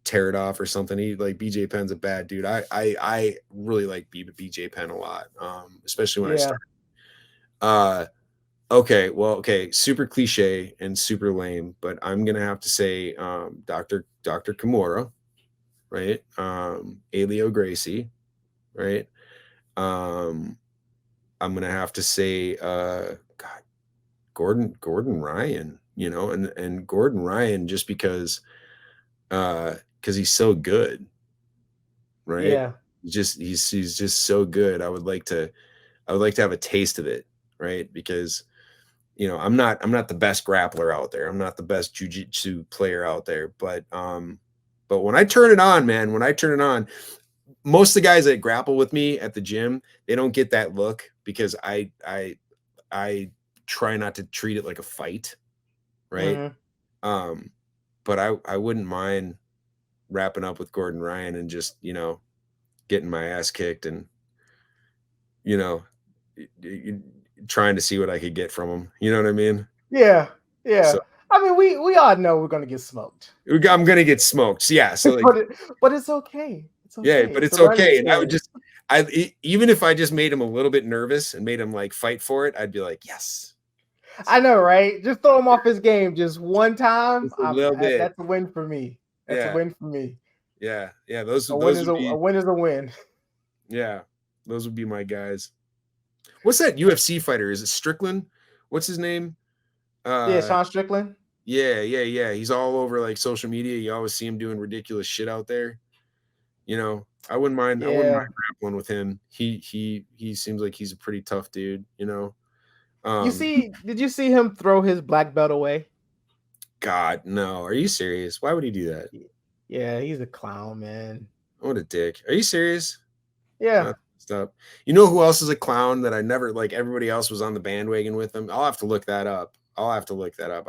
tear it off or something. He like BJ Penn's a bad dude. I really like BJ Penn a lot, especially when I started. Okay, super cliche and super lame, but I'm gonna have to say Dr. Kimura, right? Elio Gracie, right? I'm gonna have to say God, Gordon Ryan, and Gordon Ryan just because he's so good, right? Yeah. He's just so good. I would like to have a taste of it, right? Because I'm not the best grappler out there. I'm not the best jiu-jitsu player out there, but when I turn it on, man, most of the guys that grapple with me at the gym, they don't get that look because I try not to treat it like a fight, right? Mm-hmm. But I wouldn't mind wrapping up with Gordon Ryan and just getting my ass kicked and trying to see what I could get from him. You know what I mean? Yeah. So, I mean, we all know we're gonna get smoked. I'm gonna get smoked. So, yeah. So, like, but it's okay. It's okay. Yeah, but it's okay. And even if I just made him a little bit nervous and made him like fight for it, I'd be like, yes. I know, right? Just throw him off his game just one time. Just a little bit. That's a win for me. That's a win for me. Yeah. A win is a win. Yeah, those would be my guys. What's that UFC fighter? Is it Strickland? What's his name? Sean Strickland. Yeah. He's all over like social media. You always see him doing ridiculous shit out there. I wouldn't mind. I wouldn't mind grappling with him. He seems like he's a pretty tough dude. Did you see him throw his black belt away? God, no. Are you serious? Why would he do that? Yeah, he's a clown, man. What a dick. Are you serious? Yeah. Stop. You know who else is a clown that I never like? Everybody else was on the bandwagon with him. I'll have to look that up. I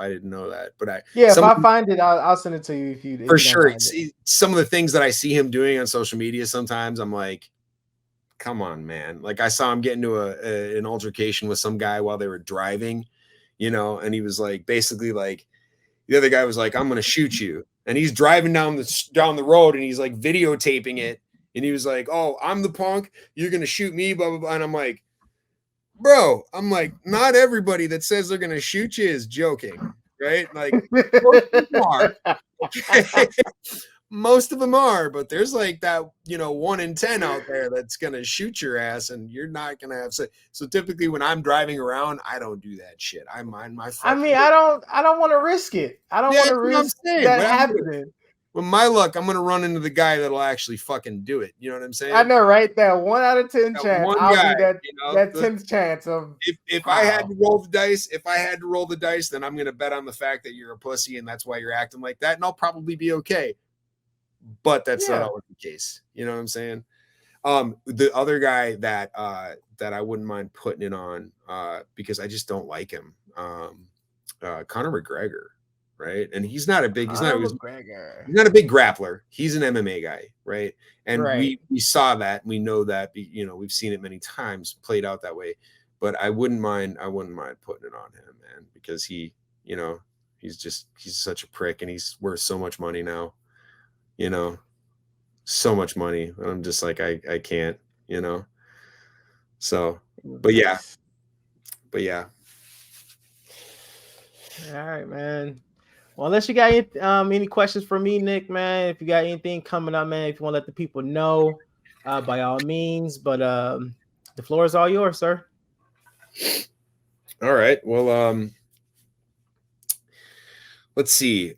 didn't know that, but if I find it, I'll send it to you if you for sure. See, some of the things that I see him doing on social media, sometimes I'm like, come on, man. Like I saw him get into an altercation with some guy while they were driving, and he was like, basically like, the other guy was like, I'm gonna shoot you, and he's driving down the road and he's like videotaping it, and he was like, oh, I'm the punk, you're gonna shoot me, blah blah blah, and I'm like, bro, not everybody that says they're gonna shoot you is joking, right? Like most of them are, but there's like that 1 in 10 out there that's gonna shoot your ass, and you're not gonna have so typically when I'm driving around, I don't do that shit. I mind my I don't want to risk it. I don't want to risk that happening. With my luck, I'm gonna run into the guy that'll actually fucking do it. You know what I'm saying? I know, right? That 1 out of 10 chance. I'll be that 10th chance of if I had to roll the dice, then I'm gonna bet on the fact that you're a pussy and that's why you're acting like that, and I'll probably be okay. But that's not always the case. You know what I'm saying? The other guy that I wouldn't mind putting it on because I just don't like him. Conor McGregor. Right. And he's not a big grappler. He's an MMA guy. Right. And we saw that. We know that, we've seen it many times played out that way. But I wouldn't mind putting it on him, man, because he's such a prick and he's worth so much money now, so much money. I'm just like, I can't, so, but yeah. All right, man. Well, unless you got any questions for me, Nick, man, if you got anything coming up, man, if you want to let the people know, by all means. But the floor is all yours, sir. All right. Well, let's see.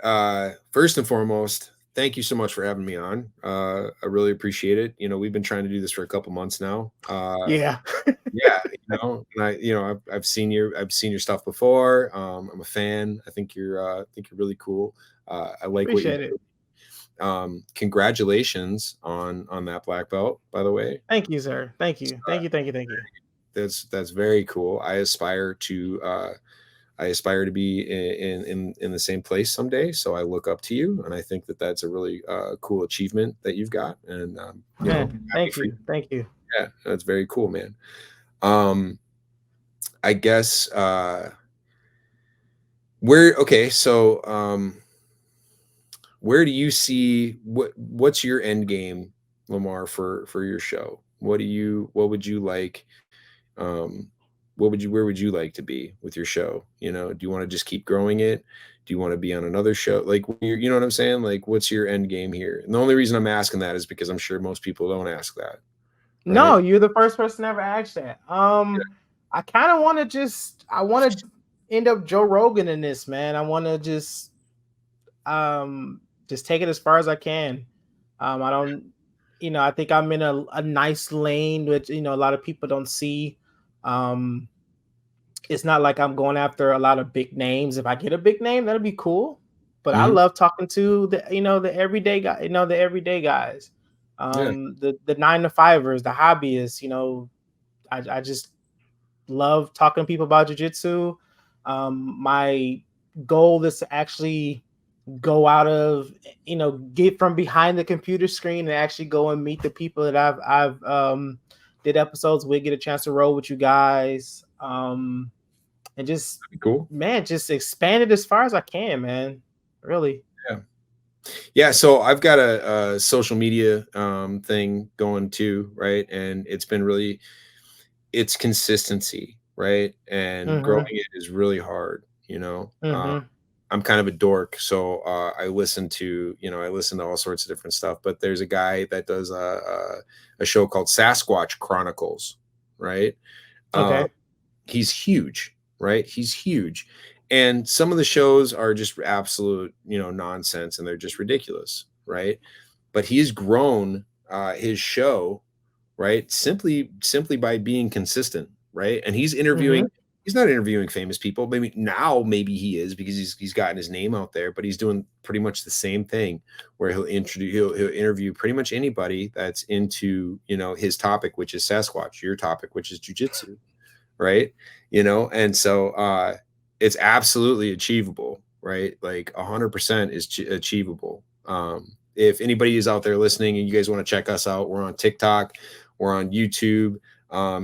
First and foremost, thank you so much for having me on. I really appreciate it. We've been trying to do this for a couple months now. Yeah. Yeah, and I've seen your stuff before. I'm a fan. I think you're really cool. I like what you Appreciate it. do. Congratulations on that black belt, by the way. Thank you, sir. Thank you. Thank you. Thank you. Thank you. That's very cool. I aspire to be in the same place someday. So I look up to you, and I think that that's a really cool achievement that you've got. And Man, happy thank for you. Thank you. Yeah, that's very cool, man. I guess where do you see what's your end game, Lamar, for your show? What would you like? Where would you like to be with your show? Do you want to just keep growing it? Do you want to be on another show? Like, you know what I'm saying? Like, what's your end game here? And the only reason I'm asking that is because I'm sure most people don't ask that. No, Right? you're the first person to ever ask that. I kind of want to end up Joe Rogan in this, man. I want to just take it as far as I can. I don't, I think I'm in a nice lane, which, a lot of people don't see. It's not like I'm going after a lot of big names. If I get a big name, that'll be cool. But I Mhm. love talking to the everyday guy, the everyday guys, Yeah. the 9-to-5ers, the hobbyists. I just love talking to people about jiu-jitsu. My goal is to actually go out of, get from behind the computer screen and actually go and meet the people that I've did episodes with, get a chance to roll with you guys. And just, Cool. man, just expand it as far as I can, man. Really. Yeah, so I've got a social media thing going too, right? And it's consistency, right? And growing Mm-hmm. it is really hard. Mm-hmm. I'm kind of a dork, so I listen to all sorts of different stuff. But there's a guy that does a show called Sasquatch Chronicles, right? Uh, Okay. he's huge, right? He's huge. And some of the shows are just absolute, nonsense, and they're just ridiculous, right? But he's grown his show, right? Simply by being consistent, right? And Mm-hmm. he's not interviewing famous people. Maybe he is, because he's gotten his name out there, but he's doing pretty much the same thing, where he'll interview pretty much anybody that's into, his topic, which is Sasquatch, your topic, which is jujitsu, right? And so it's absolutely achievable, right? Like 100% is achievable. If anybody is out there listening and you guys want to check us out, we're on TikTok, we're on YouTube.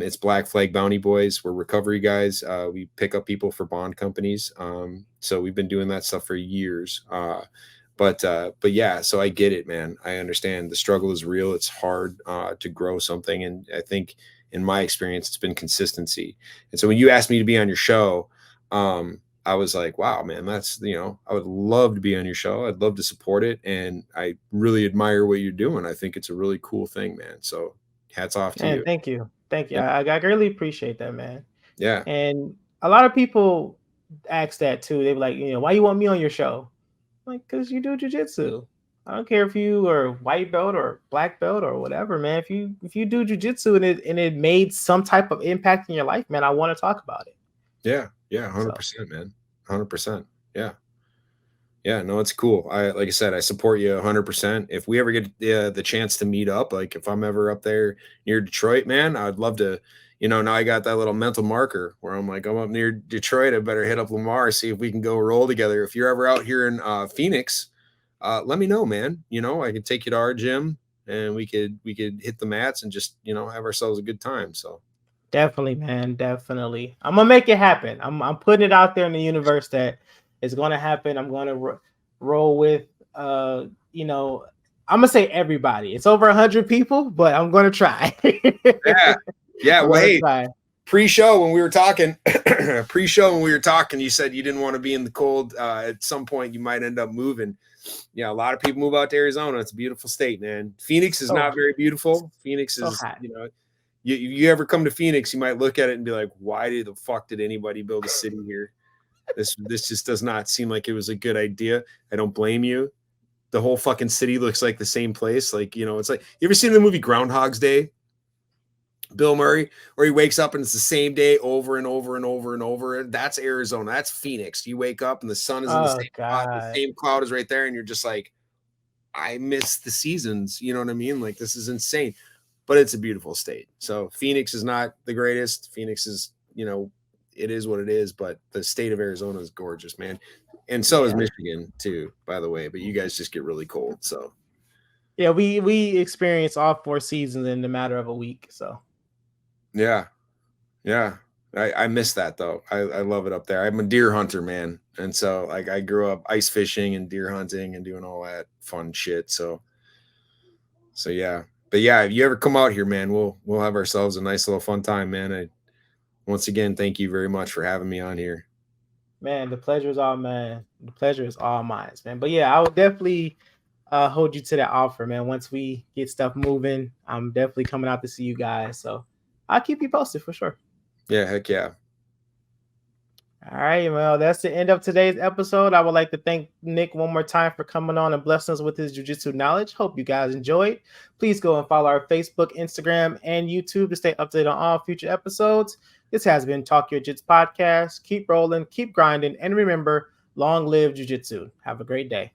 It's Black Flag Bounty Boys. We're recovery guys. We pick up people for bond companies. So we've been doing that stuff for years. But yeah, so I get it, man. I understand the struggle is real. It's hard to grow something, and I think, in my experience, it's been consistency. And so when you asked me to be on your show, I was like, wow, man, that's, I would love to be on your show. I'd love to support it. And I really admire what you're doing. I think it's a really cool thing, man. So hats off to Man, you. thank you. Thank you. Yeah. I really appreciate that, man. Yeah. And a lot of people ask that too. They're like, why you want me on your show? Like, because you do jujitsu. I don't care if you are white belt or black belt or whatever, man. If you do jujitsu and it made some type of impact in your life, man, I want to talk about it. Yeah. Yeah. 100%, man. 100%. Yeah. Yeah, no, it's cool. Like I said, I support you 100%. If we ever get the chance to meet up, like if I'm ever up there near Detroit, man, I'd love to. Now I got that little mental marker where I'm like, I'm up near Detroit. I better hit up Lamar, see if we can go roll together. If you're ever out here in Phoenix, let me know, man. I could take you to our gym, and we could hit the mats and just have ourselves a good time. So Definitely, man. Definitely. I'm gonna make it happen. I'm putting it out there in the universe that it's gonna happen. I'm gonna roll with I'm gonna say everybody. It's over 100 people, but I'm gonna try. yeah, yeah. I'm Well, gonna hey, try. pre-show when we were talking, you said you didn't want to be in the cold. At some point, you might end up moving. Yeah, a lot of people move out to Arizona. It's a beautiful state, man. Phoenix is So not very beautiful. Phoenix so is, hot. you ever come to Phoenix, you might look at it and be like, why the fuck did anybody build a city here? This just does not seem like it was a good idea. I don't blame you. the whole fucking city looks like the same place. Like, you know, it's like, you ever seen the movie Groundhog's Day? Bill Murray, where he wakes up and it's the same day over and over and over and over. That's Arizona. That's Phoenix. You wake up and the sun is in the Oh same spot. The God. same cloud is right there. And you're just like, I miss the seasons. You know what I mean? Like, this is insane, but it's a beautiful state. So Phoenix is not the greatest. Phoenix is, you know, it is what it is, but the state of Arizona is gorgeous, man. And so is Yeah. Michigan too, by the way, but you guys just get really cold. So Yeah, we experienced all 4 seasons in the matter of a week. So yeah. I miss that though. I love it up there. I'm a deer hunter, man. And so like I grew up ice fishing and deer hunting and doing all that fun shit. So yeah. But yeah, if you ever come out here, man, we'll have ourselves a nice little fun time, man. Once again, thank you very much for having me on here. man, the pleasure is all mine. The pleasure is all mine, man. But yeah, I will definitely hold you to that offer, man. Once we get stuff moving, I'm definitely coming out to see you guys. So I'll keep you posted for sure. Yeah, heck yeah. All right, well, that's the end of today's episode. I would like to thank Nick one more time for coming on and blessing us with his jiu-jitsu knowledge. Hope you guys enjoyed. Please go and follow our Facebook, Instagram, and YouTube to stay updated on all future episodes. This has been Talk Your Jits Podcast. Keep rolling, keep grinding, and remember, long live jiu-jitsu. Have a great day.